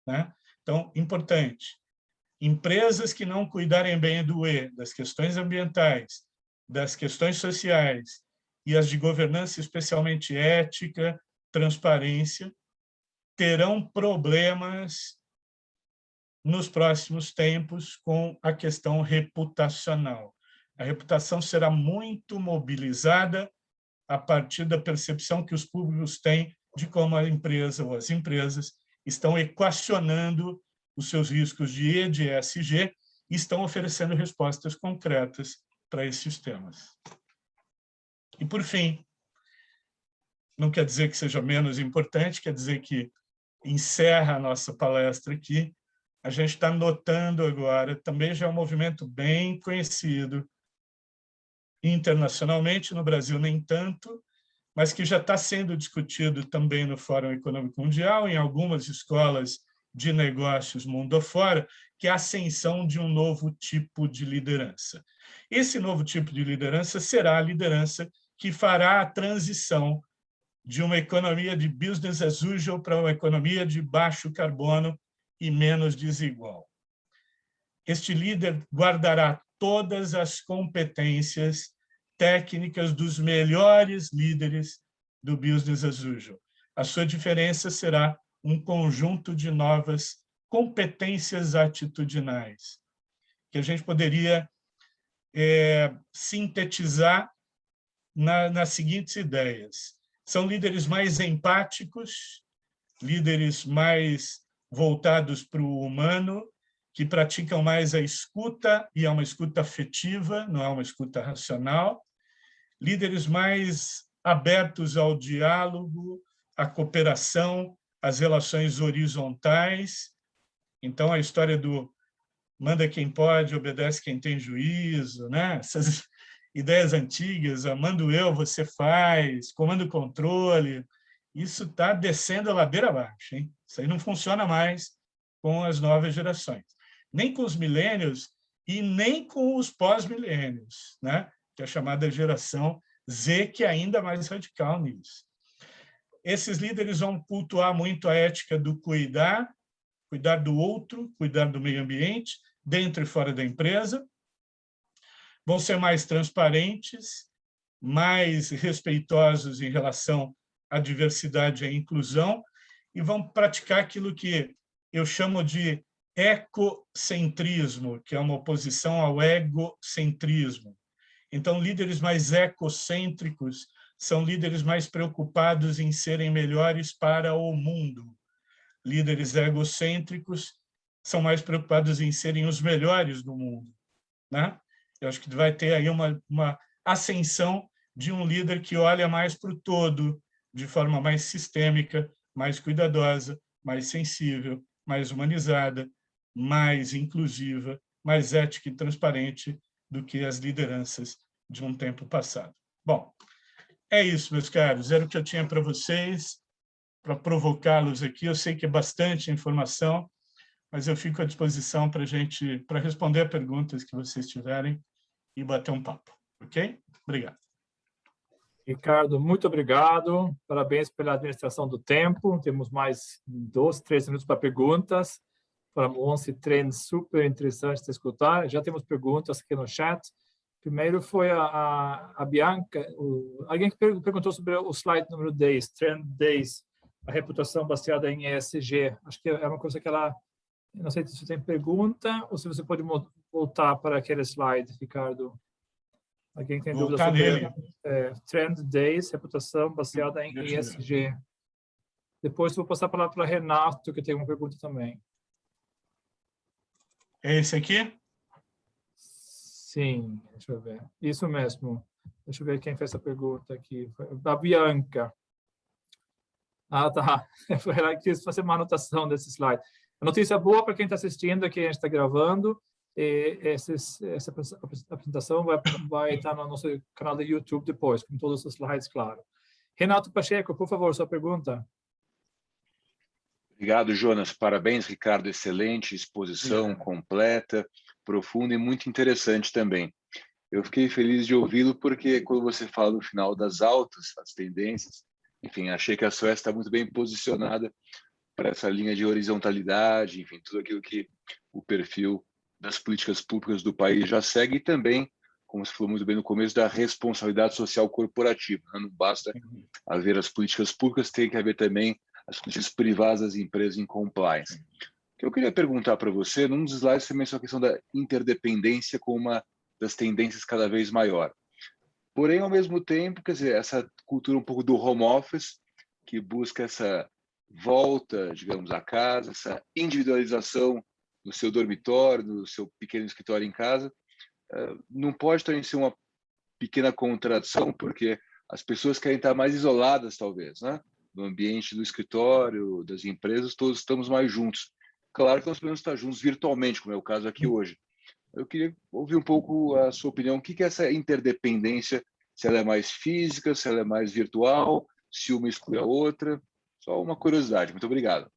[SPEAKER 2] né? Então, importante, empresas que não cuidarem bem do E, das questões ambientais, das questões sociais e as de governança, especialmente ética, transparência, terão problemas nos próximos tempos com a questão reputacional. A reputação será muito mobilizada a partir da percepção que os públicos têm de como a empresa ou as empresas estão equacionando os seus riscos de E, de ESG, e estão oferecendo respostas concretas para esses temas. E, por fim, não quer dizer que seja menos importante, quer dizer que encerra a nossa palestra aqui. A gente está notando agora, também já é um movimento bem conhecido internacionalmente, no Brasil nem tanto, mas que já está sendo discutido também no Fórum Econômico Mundial, em algumas escolas de negócios mundo afora, que é a ascensão de um novo tipo de liderança. Esse novo tipo de liderança será a liderança que fará a transição de uma economia de business as usual para uma economia de baixo carbono e menos desigual. Este líder guardará todas as competências técnicas dos melhores líderes do business as usual. A sua diferença será um conjunto de novas competências atitudinais, que a gente poderia sintetizar nas seguintes ideias. São líderes mais empáticos, líderes mais voltados para o humano, que praticam mais a escuta, e é uma escuta afetiva, não é uma escuta racional, líderes mais abertos ao diálogo, à cooperação, às relações horizontais. Então, a história do manda quem pode, obedece quem tem juízo, né? Essas ideias antigas, mando eu, você faz, comando controle, isso está descendo a ladeira abaixo, hein? Isso aí não funciona mais com as novas gerações, nem com os milênios e nem com os pós-milênios, né? Que é a chamada geração Z, que é ainda mais radical nisso. Esses líderes vão cultuar muito a ética do cuidar do outro, cuidar do meio ambiente, dentro e fora da empresa, vão ser mais transparentes, mais respeitosos em relação à diversidade e à inclusão, e vão praticar aquilo que eu chamo de ecocentrismo, que é uma oposição ao egocentrismo. Então, líderes mais ecocêntricos são líderes mais preocupados em serem melhores para o mundo. Líderes egocêntricos são mais preocupados em serem os melhores do mundo, né? Eu acho que vai ter aí uma ascensão de um líder que olha mais para o todo, de forma mais sistêmica, mais cuidadosa, mais sensível, mais humanizada, mais inclusiva, mais ética e transparente do que as lideranças de um tempo passado. Bom, é isso, meus caros. Era o que eu tinha para vocês, para provocá-los aqui. Eu sei que é bastante informação, mas eu fico à disposição para responder a perguntas que vocês tiverem e bater um papo, ok? Obrigado.
[SPEAKER 1] Ricardo, muito obrigado. Parabéns pela administração do tempo. Temos mais 2, 3 minutos para perguntas. Foram 11 treinos super interessantes de escutar. Já temos perguntas aqui no chat. Primeiro foi a Bianca. Alguém que perguntou sobre o slide número 10, Trend 10, a reputação baseada em ESG. Acho que é uma coisa que ela... Não sei se você tem pergunta ou se você pode voltar para aquele slide, Ricardo. Alguém tem dúvida
[SPEAKER 2] Voltar
[SPEAKER 1] sobre
[SPEAKER 2] nele.
[SPEAKER 1] Trend 10, reputação baseada em ESG? Depois vou passar a palavra para Renato, que tem uma pergunta também.
[SPEAKER 2] É esse aqui?
[SPEAKER 1] Sim, deixa eu ver. Isso mesmo. Deixa eu ver quem fez essa pergunta aqui. Foi a Bianca. Ah, tá. Ela quis fazer uma anotação desse slide. A notícia boa para quem está assistindo é que a gente está gravando. Essa apresentação vai estar no nosso canal do YouTube depois, com todos os slides, claro. Renato Pacheco, por favor, sua pergunta.
[SPEAKER 4] Obrigado, Jonas. Parabéns, Ricardo. Excelente exposição, completa, profunda e muito interessante também. Eu fiquei feliz de ouvi-lo porque quando você fala no final das altas, as tendências, enfim, achei que a Suécia está muito bem posicionada para essa linha de horizontalidade, enfim, tudo aquilo que o perfil das políticas públicas do país já segue e também, como você falou muito bem no começo, da responsabilidade social corporativa. Não basta haver as políticas públicas, tem que haver também as políticas privadas das empresas em compliance. O que eu queria perguntar para você, num dos slides você mencionou a questão da interdependência como uma das tendências cada vez maior. Porém, ao mesmo tempo, quer dizer, essa cultura um pouco do home office, que busca essa volta, digamos, à casa, essa individualização no seu dormitório, no seu pequeno escritório em casa, não pode também ser uma pequena contradição, porque as pessoas querem estar mais isoladas, talvez, né? No ambiente do escritório, das empresas, todos estamos mais juntos. Claro que nós podemos estar juntos virtualmente, como é o caso aqui hoje. Eu queria ouvir um pouco a sua opinião. O que é essa interdependência? Se ela é mais física, se ela é mais virtual, se uma exclui a outra? Só uma curiosidade. Muito obrigado.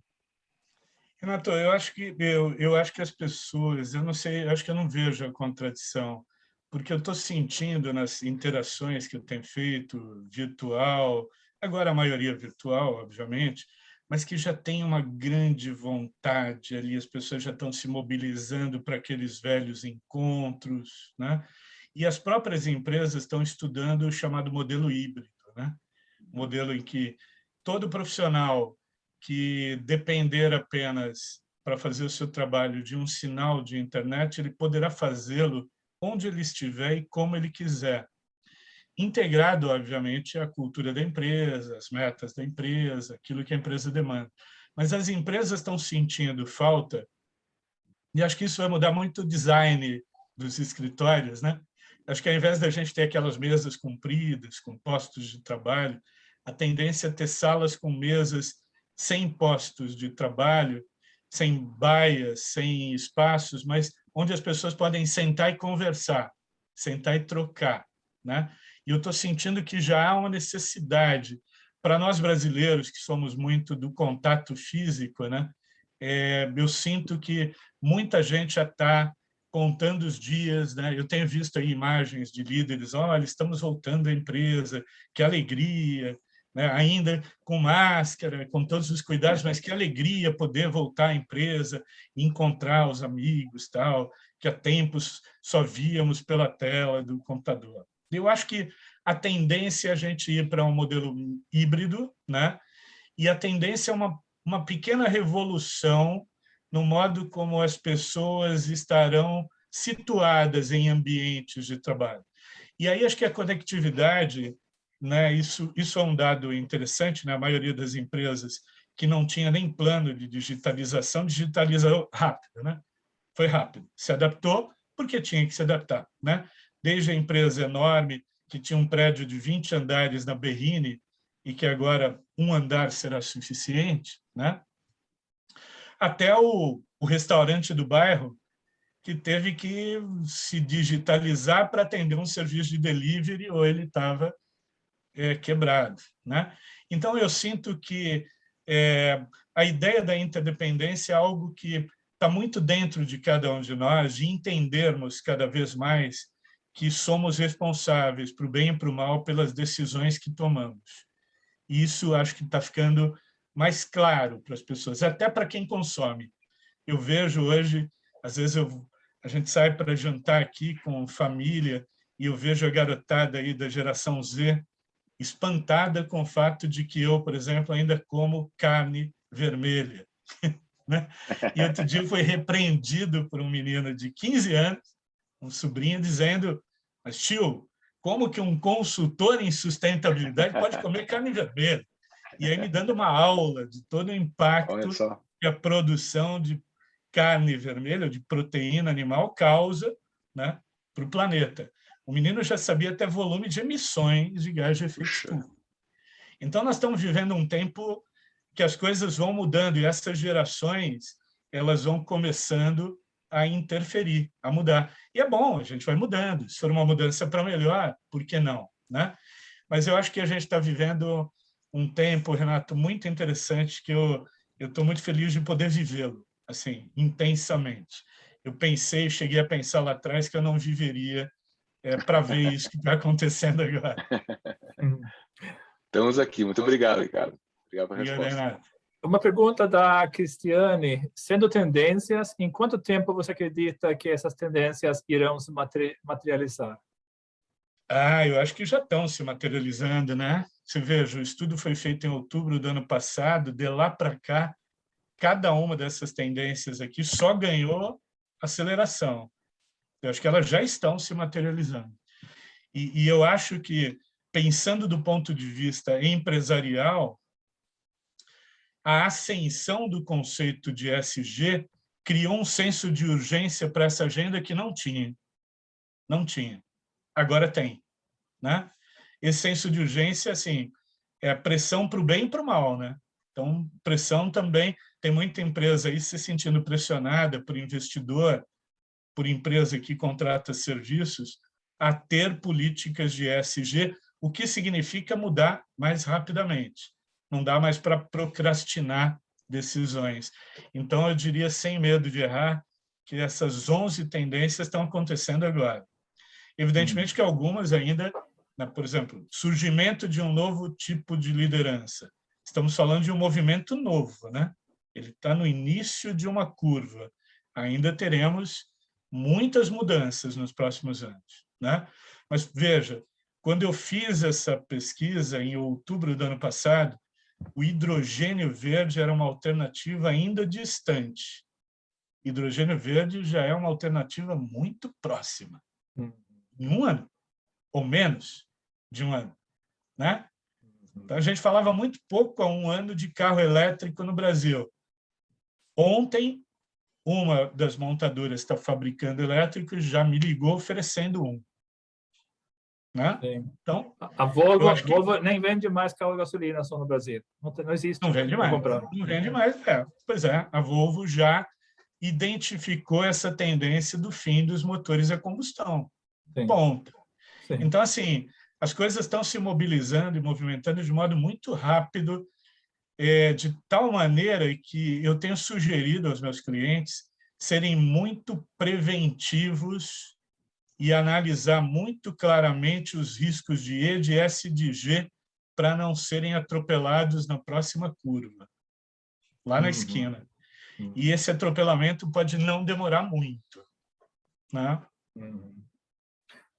[SPEAKER 2] Renato, eu acho que as pessoas, eu não sei, eu acho que eu não vejo a contradição, porque eu estou sentindo nas interações que eu tenho feito, virtual, agora a maioria virtual, obviamente, mas que já tem uma grande vontade ali, as pessoas já estão se mobilizando para aqueles velhos encontros, né? E as próprias empresas estão estudando o chamado modelo híbrido, né? Modelo em que todo profissional que depender apenas para fazer o seu trabalho de um sinal de internet, ele poderá fazê-lo onde ele estiver e como ele quiser. Integrado, obviamente, à cultura da empresa, as metas da empresa, aquilo que a empresa demanda. Mas as empresas estão sentindo falta, e acho que isso vai mudar muito o design dos escritórios, né? Acho que ao invés da gente ter aquelas mesas compridas, com postos de trabalho, a tendência é ter salas com mesas sem postos de trabalho, sem baias, sem espaços, mas onde as pessoas podem sentar e conversar, sentar e trocar, né? E eu estou sentindo que já há uma necessidade para nós brasileiros que somos muito do contato físico, né? Eu sinto que muita gente já está contando os dias, né? Eu tenho visto aí imagens de líderes, olha, estamos voltando à empresa, que alegria, né? Ainda com máscara, com todos os cuidados, mas que alegria poder voltar à empresa, encontrar os amigos, tal, que há tempos só víamos pela tela do computador. Eu acho que a tendência é a gente ir para um modelo híbrido, né? E a tendência é uma pequena revolução no modo como as pessoas estarão situadas em ambientes de trabalho. E aí acho que a conectividade, né, isso é um dado interessante, né? A maioria das empresas que não tinha nem plano de digitalização, digitalizou rápido, né? Foi rápido, se adaptou, porque tinha que se adaptar, né? Desde a empresa enorme, que tinha um prédio de 20 andares na Berrini, e que agora um andar será suficiente, né? Até o restaurante do bairro, que teve que se digitalizar para atender um serviço de delivery, ou ele estava quebrado, né? Então, eu sinto que a ideia da interdependência é algo que está muito dentro de cada um de nós, de entendermos cada vez mais que somos responsáveis para o bem e para o mal pelas decisões que tomamos. E isso acho que está ficando mais claro para as pessoas, até para quem consome. Eu vejo hoje, às vezes a gente sai para jantar aqui com família e eu vejo a garotada aí da geração Z espantada com o fato de que eu, por exemplo, ainda como carne vermelha, né? E outro dia eu fui repreendido por um menino de 15 anos, um sobrinho, dizendo: mas tio, como que um consultor em sustentabilidade pode comer carne vermelha? E aí me dando uma aula de todo o impacto que a produção de carne vermelha, de proteína animal, causa, né, para o planeta. O menino já sabia até volume de emissões de gás de efeito estufa. Então, nós estamos vivendo um tempo que as coisas vão mudando e essas gerações elas vão começando a interferir, a mudar. E é bom, a gente vai mudando. Se for uma mudança para melhor, por que não, né? Mas eu acho que a gente está vivendo um tempo, Renato, muito interessante, que eu estou muito feliz de poder vivê-lo, assim, intensamente. Eu cheguei a pensar lá atrás que eu não viveria para ver isso que está acontecendo agora.
[SPEAKER 4] Estamos aqui. Muito obrigado, Ricardo. Obrigado pela
[SPEAKER 2] Obrigado,
[SPEAKER 4] resposta.
[SPEAKER 2] Renato.
[SPEAKER 1] Uma pergunta da Cristiane. Sendo tendências, em quanto tempo você acredita que essas tendências irão se materializar?
[SPEAKER 2] Eu acho que já estão se materializando, né? Você veja, o estudo foi feito em outubro do ano passado, de lá para cá, cada uma dessas tendências aqui só ganhou aceleração. Eu acho que elas já estão se materializando. E eu acho que, pensando do ponto de vista empresarial, a ascensão do conceito de ESG criou um senso de urgência para essa agenda que não tinha. Não tinha. Agora tem, né? Esse senso de urgência, assim, é a pressão para o bem e para o mal, né? Então, pressão também, tem muita empresa aí se sentindo pressionada por investidor, por empresa que contrata serviços, a ter políticas de ESG, o que significa mudar mais rapidamente. Não dá mais para procrastinar decisões. Então, eu diria, sem medo de errar, que essas 11 tendências estão acontecendo agora. Evidentemente que algumas ainda, por exemplo, surgimento de um novo tipo de liderança. Estamos falando de um movimento novo, né? Ele está no início de uma curva. Ainda teremos muitas mudanças nos próximos anos, né? Mas veja, quando eu fiz essa pesquisa em outubro do ano passado, o hidrogênio verde era uma alternativa ainda distante. Hidrogênio verde já é uma alternativa muito próxima. Em um ano, ou menos de um ano, né? Então, a gente falava muito pouco há um ano de carro elétrico no Brasil. Ontem, uma das montadoras que está fabricando elétricos já me ligou oferecendo um. Né? Então,
[SPEAKER 1] a Volvo nem vende mais carro de gasolina só no Brasil. Não existe.
[SPEAKER 2] Não vende mais. Não vende mais. Pois é, a Volvo já identificou essa tendência do fim dos motores a combustão.
[SPEAKER 1] Sim.
[SPEAKER 2] Ponto.
[SPEAKER 1] Sim.
[SPEAKER 2] Então, assim, as coisas estão se mobilizando e movimentando de modo muito rápido, de tal maneira que eu tenho sugerido aos meus clientes serem muito preventivos e analisar muito claramente os riscos de E, de S e de G para não serem atropelados na próxima curva, lá na esquina. E esse atropelamento pode não demorar muito. Né?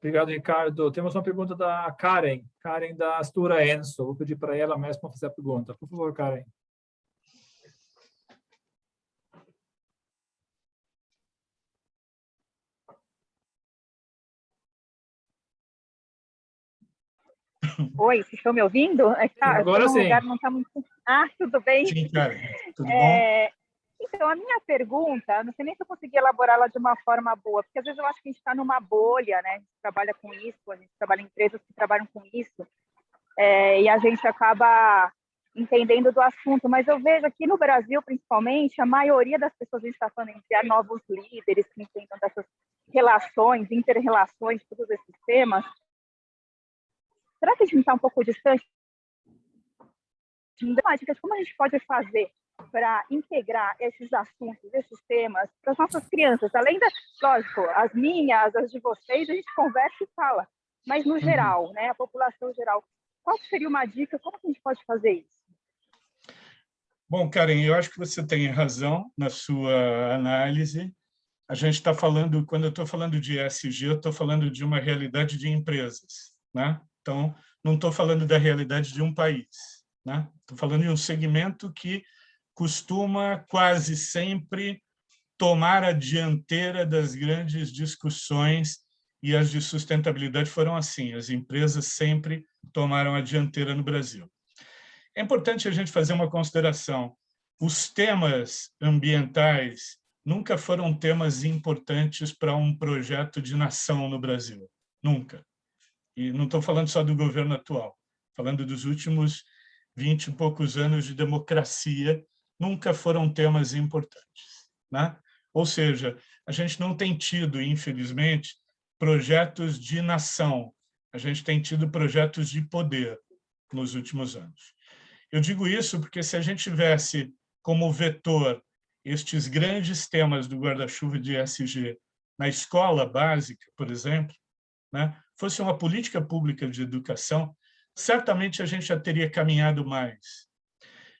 [SPEAKER 1] Obrigado, Ricardo. Temos uma pergunta da Karen da Astura Enso. Vou pedir para ela mesma fazer a pergunta. Por favor, Karen.
[SPEAKER 5] Oi, vocês estão me ouvindo?
[SPEAKER 1] Agora sim.
[SPEAKER 5] Lugar não está muito... tudo bem?
[SPEAKER 2] Sim, Karen. Tudo bom?
[SPEAKER 5] Então, a minha pergunta, não sei nem se eu consegui elaborar ela de uma forma boa, porque às vezes eu acho que a gente está numa bolha, né? A gente trabalha com isso, a gente trabalha em empresas que trabalham com isso, e a gente acaba entendendo do assunto, mas eu vejo aqui no Brasil, principalmente, a maioria das pessoas, a gente está falando em criar novos líderes que entendam dessas relações, inter-relações, todos esses temas. Será que a gente não está um pouco distante? Como a gente pode fazer para integrar esses assuntos, esses temas para as nossas crianças? Além das, lógico, as minhas, as de vocês, a gente conversa e fala, mas no geral, né, a população geral, qual seria uma dica? Como que a gente pode fazer isso?
[SPEAKER 2] Bom, Karen, eu acho que você tem razão na sua análise. A gente está falando, quando eu estou falando de ESG, eu estou falando de uma realidade de empresas, né? Então, não estou falando da realidade de um país, né? Estou falando de um segmento que costuma quase sempre tomar a dianteira das grandes discussões, e as de sustentabilidade foram assim, as empresas sempre tomaram a dianteira no Brasil. É importante a gente fazer uma consideração. Os temas ambientais nunca foram temas importantes para um projeto de nação no Brasil. Nunca. E não estou falando só do governo atual, falando dos últimos 20 e poucos anos de democracia, nunca foram temas importantes, né? Ou seja, a gente não tem tido, infelizmente, projetos de nação, a gente tem tido projetos de poder nos últimos anos. Eu digo isso porque se a gente tivesse como vetor estes grandes temas do guarda-chuva de ESG na escola básica, por exemplo, né, fosse uma política pública de educação, certamente a gente já teria caminhado mais.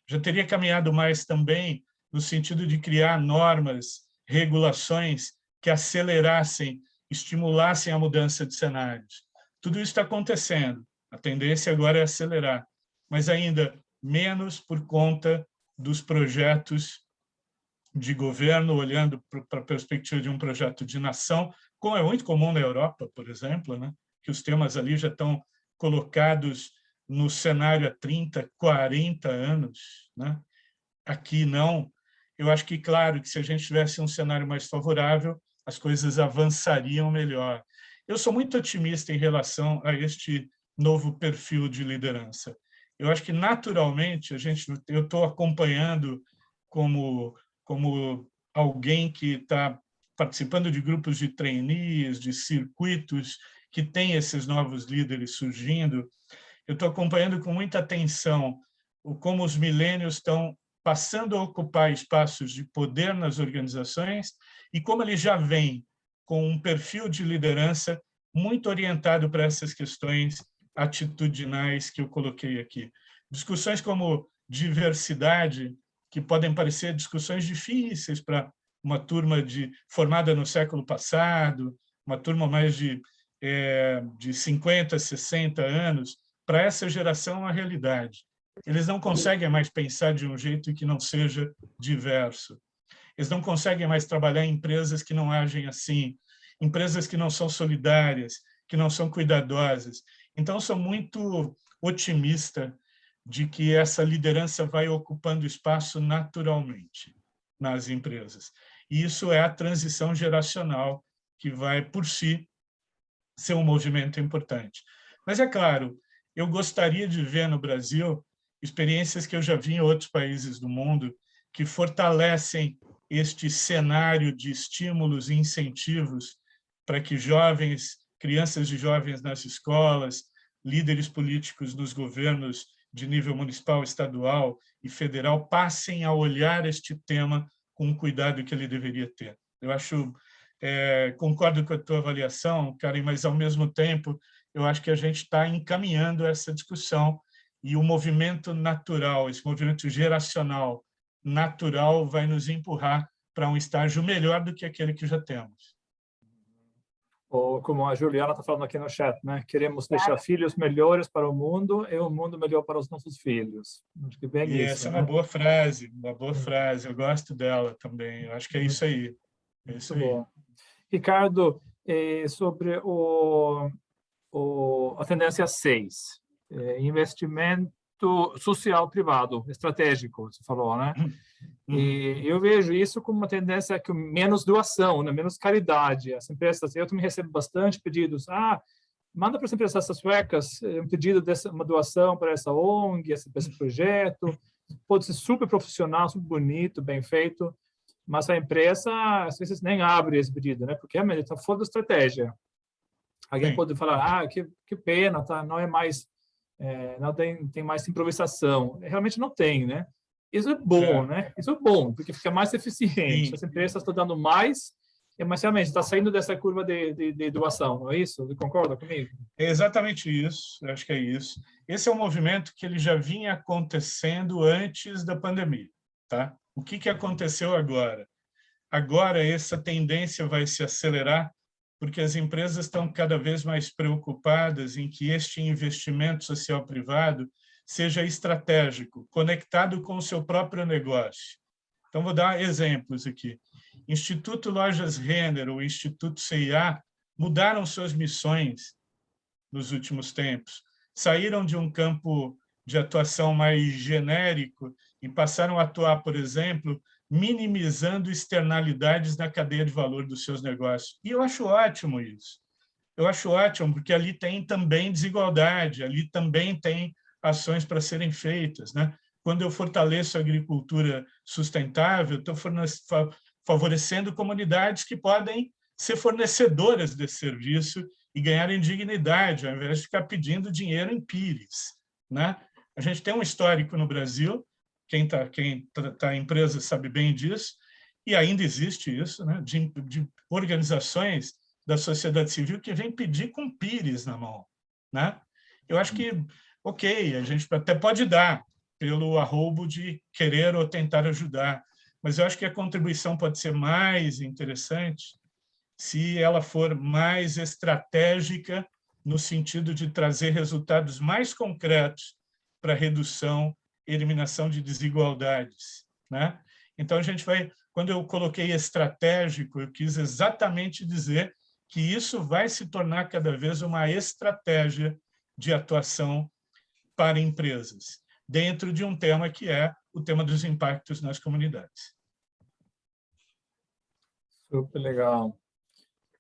[SPEAKER 2] Já teria caminhado mais também no sentido de criar normas, regulações que acelerassem, estimulassem a mudança de cenários. Tudo isso está acontecendo. A tendência agora é acelerar, mas ainda menos por conta dos projetos de governo, olhando para a perspectiva de um projeto de nação, como é muito comum na Europa, por exemplo, né? Que os temas ali já estão colocados no cenário há 30, 40 anos. Né? Aqui não. Eu acho que, claro, que se a gente tivesse um cenário mais favorável, as coisas avançariam melhor. Eu sou muito otimista em relação a este novo perfil de liderança. Eu acho que, naturalmente, eu estou acompanhando como alguém que está participando de grupos de trainees, de circuitos, que tem esses novos líderes surgindo. Eu estou acompanhando com muita atenção como os millennials estão passando a ocupar espaços de poder nas organizações e como eles já vêm com um perfil de liderança muito orientado para essas questões atitudinais que eu coloquei aqui. Discussões como diversidade, que podem parecer discussões difíceis para uma turma formada no século passado, uma turma mais de 50, 60 anos, para essa geração é uma realidade. Eles não conseguem mais pensar de um jeito que não seja diverso. Eles não conseguem mais trabalhar em empresas que não agem assim, empresas que não são solidárias, que não são cuidadosas. Então, sou muito otimista de que essa liderança vai ocupando espaço naturalmente nas empresas. E isso é a transição geracional que vai, por si, ser um movimento importante. Mas, é claro, eu gostaria de ver no Brasil experiências que eu já vi em outros países do mundo que fortalecem este cenário de estímulos e incentivos para que jovens, crianças e jovens nas escolas, líderes políticos nos governos de nível municipal, estadual e federal passem a olhar este tema com o cuidado que ele deveria ter. Eu acho, concordo com a tua avaliação, Karen, mas, ao mesmo tempo, eu acho que a gente está encaminhando essa discussão e o movimento natural, esse movimento geracional natural vai nos empurrar para um estágio melhor do que aquele que já temos.
[SPEAKER 1] Ou como a Juliana está falando aqui no chat, né? Queremos deixar filhos melhores para o mundo e um mundo melhor para os nossos filhos. Acho que bem
[SPEAKER 2] e
[SPEAKER 1] isso.
[SPEAKER 2] Essa é
[SPEAKER 1] né?
[SPEAKER 2] uma boa frase, uma boa frase. Eu gosto dela também. Eu acho que é isso aí. É isso aí.
[SPEAKER 1] Bom. Ricardo, sobre a tendência 6, investimento social privado, estratégico, você falou, né? E eu vejo isso como uma tendência que menos doação, né? Menos caridade. As empresas, eu também recebo bastante pedidos. Manda para as empresas suecas um pedido dessa uma doação para essa ONG, esse projeto. Pode ser super profissional, super bonito, bem feito, mas a empresa às vezes nem abre esse pedido, né? Porque realmente está fora da estratégia. Alguém pode falar, que pena, tá? Não é mais, não tem mais improvisação. Realmente não tem, né? Isso é bom, né? Isso é bom, porque fica mais eficiente.
[SPEAKER 2] Sim.
[SPEAKER 1] As empresas estão dando mais, mas realmente está saindo dessa curva de doação, não é isso? Você concorda comigo?
[SPEAKER 2] É exatamente isso, eu acho que é isso. Esse é um movimento que ele já vinha acontecendo antes da pandemia, tá? O que aconteceu agora? Agora essa tendência vai se acelerar porque as empresas estão cada vez mais preocupadas em que este investimento social privado seja estratégico, conectado com o seu próprio negócio. Então, vou dar exemplos aqui. Instituto Lojas Renner, o Instituto CIA, mudaram suas missões nos últimos tempos. Saíram de um campo de atuação mais genérico e passaram a atuar, por exemplo, minimizando externalidades na cadeia de valor dos seus negócios. E eu acho ótimo isso. Eu acho ótimo, porque ali tem também desigualdade, ali também tem ações para serem feitas, né? Quando eu fortaleço a agricultura sustentável, estou favorecendo comunidades que podem ser fornecedoras desse serviço e ganharem dignidade, ao invés de ficar pedindo dinheiro em pires, né? A gente tem um histórico no Brasil, quem tá em empresa sabe bem disso, e ainda existe isso, né? De organizações da sociedade civil que vêm pedir com pires na mão, né? Eu acho que, ok, a gente até pode dar pelo arrobo de querer ou tentar ajudar, mas eu acho que a contribuição pode ser mais interessante se ela for mais estratégica no sentido de trazer resultados mais concretos para redução e eliminação de desigualdades, né? Então, a gente vai... Quando eu coloquei estratégico, eu quis exatamente dizer que isso vai se tornar cada vez uma estratégia de atuação para empresas, dentro de um tema que é o tema dos impactos nas comunidades.
[SPEAKER 1] Super legal.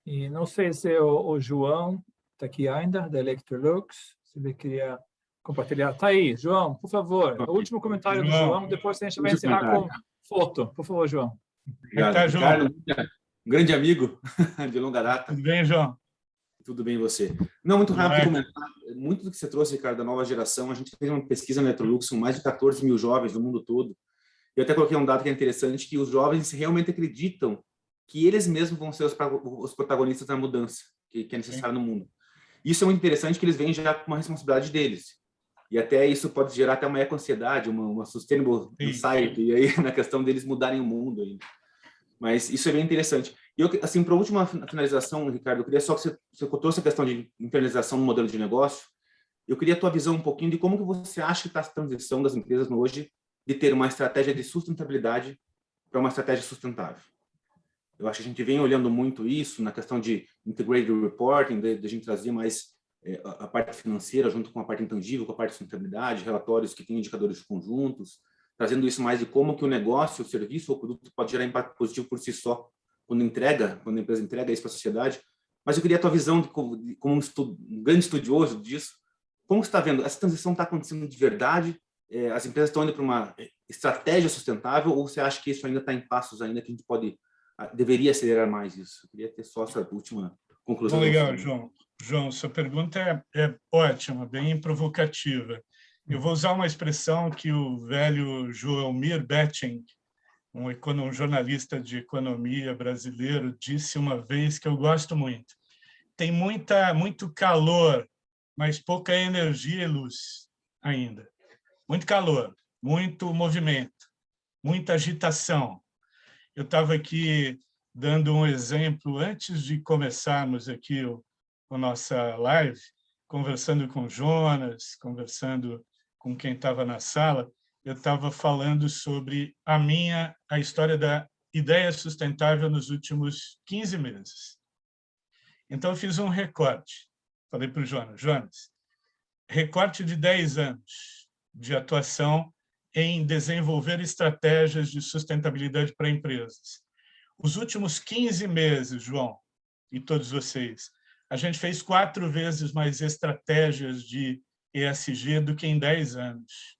[SPEAKER 1] E não sei se o João está aqui ainda, da Electrolux, se ele queria compartilhar. Está aí, João, por favor. O último comentário do João, depois a gente vai encerrar com foto. Por favor, João.
[SPEAKER 2] Obrigado,
[SPEAKER 6] Tá,
[SPEAKER 2] João.
[SPEAKER 6] Ricardo, um grande amigo de longa data.
[SPEAKER 2] Tudo bem, João?
[SPEAKER 6] Tudo bem, você? Não, muito rápido comentar. Muito do que você trouxe, Ricardo, da nova geração, a gente fez uma pesquisa na Electrolux com mais de 14 mil jovens no mundo todo. Eu até coloquei um dado que é interessante, que os jovens realmente acreditam que eles mesmos vão ser os protagonistas da mudança que é necessária no mundo. Isso é muito interessante, que eles vêm já com uma responsabilidade deles. E até isso pode gerar até uma eco-ansiedade, uma sustainable insight, e aí na questão deles mudarem o mundo ainda. Mas isso é bem interessante. E eu, assim, para a última finalização, Ricardo, eu queria só que você trouxe a questão de internalização no modelo de negócio. Eu queria a tua visão um pouquinho de como que você acha que está a transição das empresas hoje de ter uma estratégia de sustentabilidade para uma estratégia sustentável. Eu acho que a gente vem olhando muito isso na questão de integrated reporting, de a gente trazer mais a parte financeira junto com a parte intangível, com a parte de sustentabilidade, relatórios que têm indicadores conjuntos, trazendo isso mais de como que o negócio, o serviço ou o produto pode gerar impacto positivo por si só, quando a empresa entrega isso para a sociedade. Mas eu queria a tua visão como um grande estudioso disso. Como você está vendo? Essa transição está acontecendo de verdade? As empresas estão indo para uma estratégia sustentável ou você acha que isso ainda está em passos ainda que a gente deveria acelerar mais isso? Eu queria ter só essa última conclusão.
[SPEAKER 2] Legal, João. João, sua pergunta é ótima, bem provocativa. Eu vou usar uma expressão que o velho Joelmir Betting, um jornalista de economia brasileiro, disse uma vez, que eu gosto muito. Tem muito calor, mas pouca energia e luz ainda. Muito calor, muito movimento, muita agitação. Eu estava aqui dando um exemplo, antes de começarmos aqui a nossa live, conversando com o Jonas, conversando com quem estava na sala, eu estava falando sobre a história da ideia sustentável nos últimos 15 meses. Então, eu fiz um recorte. Falei para o Jonas, recorte de 10 anos. de atuação em desenvolver estratégias de sustentabilidade para empresas. Os últimos 15 meses, João, e todos vocês, a gente fez 4 vezes mais estratégias de ESG do que em 10 anos.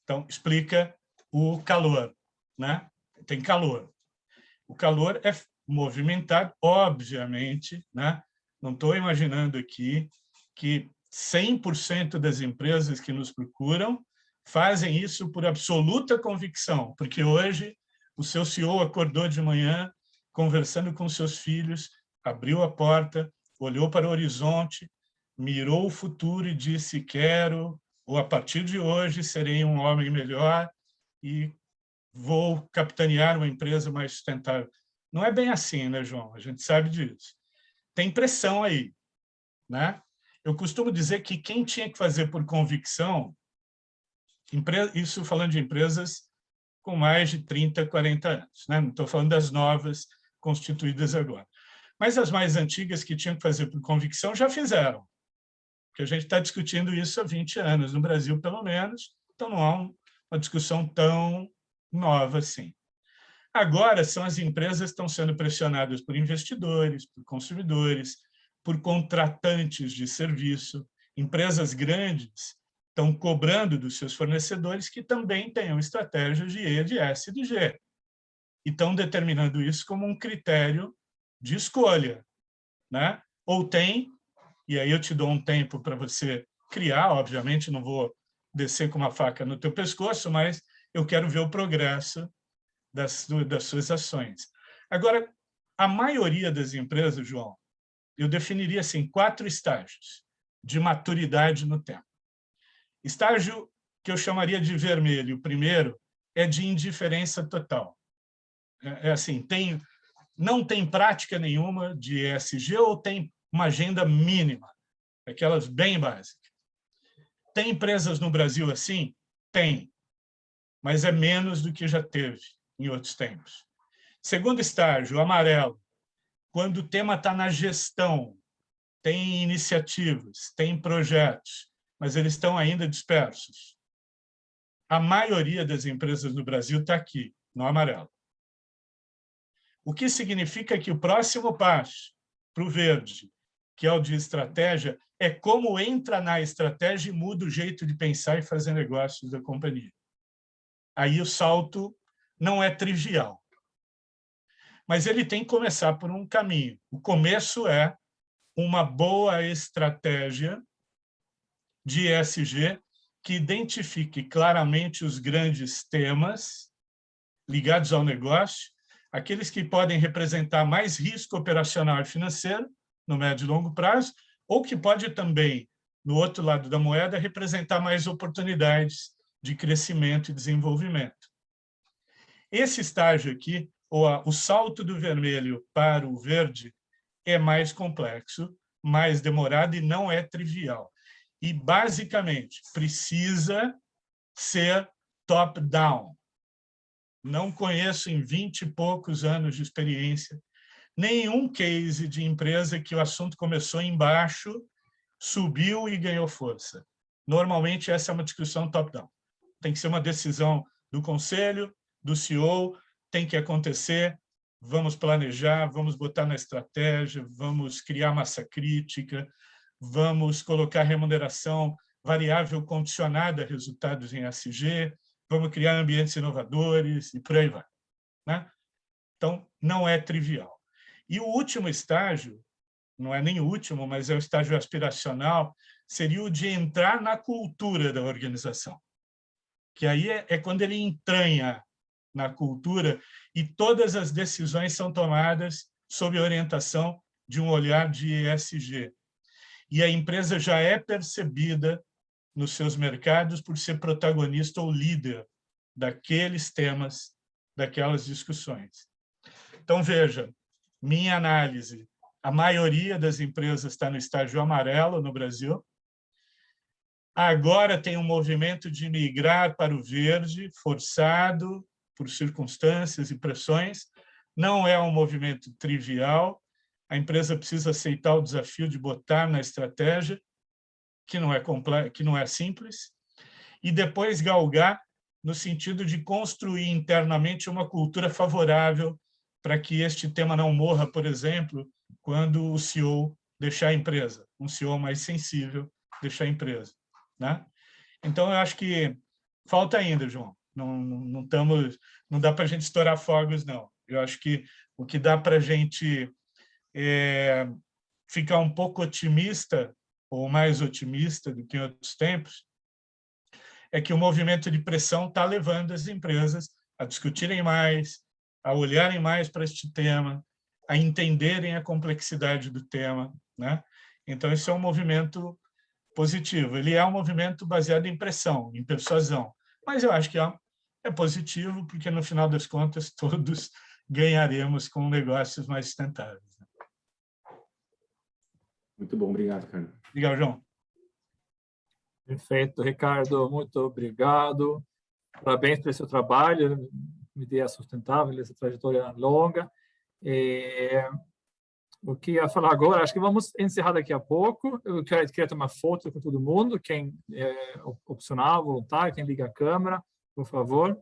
[SPEAKER 2] Então, explica o calor, né? Tem calor. O calor é movimentado, obviamente, né? Não estou imaginando aqui que 100% das empresas que nos procuram fazem isso por absoluta convicção, porque hoje o seu CEO acordou de manhã, conversando com seus filhos, abriu a porta, olhou para o horizonte, mirou o futuro e disse: quero, ou a partir de hoje serei um homem melhor e vou capitanear uma empresa mais sustentável. Não é bem assim, né, João? A gente sabe disso. Tem pressão aí, né? Eu costumo dizer que quem tinha que fazer por convicção, isso falando de empresas com mais de 30, 40 anos, né? Não estou falando das novas constituídas agora. Mas as mais antigas que tinham que fazer por convicção já fizeram, porque a gente está discutindo isso há 20 anos, no Brasil, pelo menos, então não há uma discussão tão nova assim. Agora, são as empresas que estão sendo pressionadas por investidores, por consumidores, por contratantes de serviço. Empresas grandes estão cobrando dos seus fornecedores que também tenham estratégias de E, de S e de G. E estão determinando isso como um critério de escolha, né? Ou tem, e aí eu te dou um tempo para você criar, obviamente não vou descer com uma faca no teu pescoço, mas eu quero ver o progresso das suas ações. Agora, a maioria das empresas, João, eu definiria assim 4 estágios de maturidade no tempo. Estágio que eu chamaria de vermelho, o primeiro é de indiferença total. É assim, não tem prática nenhuma de ESG ou tem uma agenda mínima, aquelas bem básicas. Tem empresas no Brasil assim? Tem, mas é menos do que já teve em outros tempos. Segundo estágio, amarelo, quando o tema está na gestão, tem iniciativas, tem projetos, mas eles estão ainda dispersos. A maioria das empresas no Brasil está aqui, no amarelo. O que significa que o próximo passo para o verde, que é o de estratégia, é como entra na estratégia e muda o jeito de pensar e fazer negócios da companhia. Aí o salto não é trivial. Mas ele tem que começar por um caminho. O começo é uma boa estratégia de ESG que identifique claramente os grandes temas ligados ao negócio, aqueles que podem representar mais risco operacional e financeiro no médio e longo prazo, ou que pode também, no outro lado da moeda, representar mais oportunidades de crescimento e desenvolvimento. Esse estágio aqui, o salto do vermelho para o verde, é mais complexo, mais demorado e não é trivial. E, basicamente, precisa ser top-down. Não conheço, em 20 e poucos anos de experiência, nenhum case de empresa que o assunto começou embaixo, subiu e ganhou força. Normalmente, essa é uma discussão top-down. Tem que ser uma decisão do conselho, do CEO, tem que acontecer, vamos planejar, vamos botar na estratégia, vamos criar massa crítica, vamos colocar remuneração variável condicionada a resultados em ESG, vamos criar ambientes inovadores e por aí vai, né? Então, não é trivial. E o último estágio, não é nem o último, mas é o estágio aspiracional, seria o de entrar na cultura da organização, que aí é quando ele entranha na cultura e todas as decisões são tomadas sob a orientação de um olhar de ESG. E a empresa já é percebida nos seus mercados por ser protagonista ou líder daqueles temas, daquelas discussões. Então, veja, minha análise, a maioria das empresas está no estágio amarelo no Brasil. Agora tem um movimento de migrar para o verde, forçado por circunstâncias e pressões. Não é um movimento trivial. A empresa precisa aceitar o desafio de botar na estratégia, que não é simples. e depois galgar no sentido de construir internamente uma cultura favorável para que este tema não morra, por exemplo, quando o CEO deixar a empresa, um CEO mais sensível deixar a empresa, né? Então, eu acho que falta ainda, João. Não dá para a gente estourar fogos, não. Eu acho que o que dá para a gente ficar um pouco otimista, ou mais otimista do que em outros tempos, é que o movimento de pressão está levando as empresas a discutirem mais, a olharem mais para este tema, a entenderem a complexidade do tema, né? Então, esse é um movimento positivo. Ele é um movimento baseado em pressão, em persuasão, mas eu acho que é positivo, porque, no final das contas, todos ganharemos com negócios mais sustentáveis.
[SPEAKER 6] Muito bom, obrigado, Ricardo.
[SPEAKER 2] Obrigado, João.
[SPEAKER 1] Perfeito, Ricardo, muito obrigado. Parabéns pelo seu trabalho, ideia sustentável, essa trajetória longa. O que eu ia falar agora, acho que vamos encerrar daqui a pouco. Eu queria tomar foto com todo mundo, quem é opcional, voluntário, quem liga a câmera, por favor.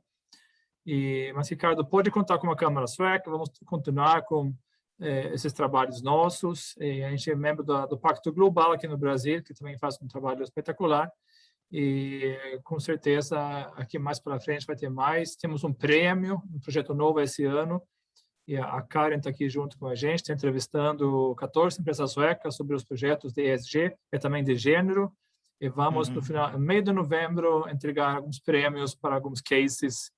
[SPEAKER 1] Mas, Ricardo, pode contar com a Câmara Sueca, vamos continuar com esses trabalhos nossos. A gente é membro do Pacto Global aqui no Brasil, que também faz um trabalho espetacular. E, com certeza, aqui mais para frente vai ter mais. Temos um prêmio, um projeto novo esse ano, e a Karen está aqui junto com a gente, está entrevistando 14 empresas suecas sobre os projetos de ESG e também de gênero. E vamos, no meio de novembro, entregar alguns prêmios para alguns cases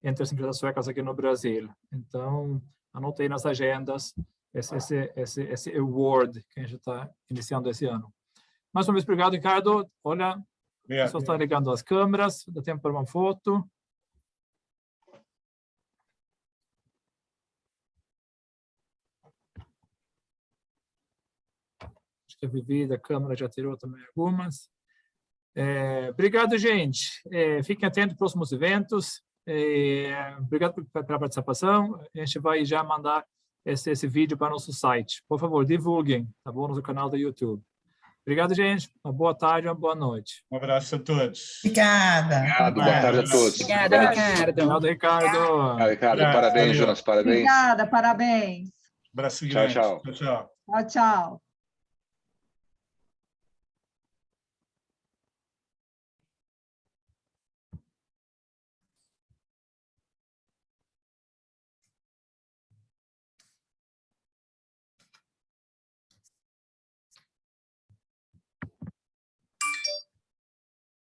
[SPEAKER 1] entre as empresas suecas aqui no Brasil. Então, anotei nas agendas esse award que a gente está iniciando esse ano. Mais uma vez, obrigado, Ricardo. Olha, as pessoas estão ligando as câmeras, dá tempo para uma foto. Acho que a Vivi da câmera já tirou também algumas. Obrigado, gente. Fiquem atentos aos próximos eventos. Obrigado pela participação. A gente vai já mandar esse vídeo para o nosso site. Por favor, divulguem, tá bom? No nosso canal do YouTube. Obrigado, gente. Uma boa tarde, uma boa noite.
[SPEAKER 2] Um abraço a todos.
[SPEAKER 7] Obrigada.
[SPEAKER 4] Obrigado, boa tarde a todos.
[SPEAKER 7] Obrigada, Ricardo.
[SPEAKER 1] Obrigado, Ricardo.
[SPEAKER 4] Ricardo, parabéns, Jonas, parabéns.
[SPEAKER 3] Obrigada, parabéns.
[SPEAKER 2] Abraço
[SPEAKER 4] Tchau,
[SPEAKER 2] grande.
[SPEAKER 4] tchau.
[SPEAKER 2] Tchau, tchau.
[SPEAKER 3] Tchau, tchau.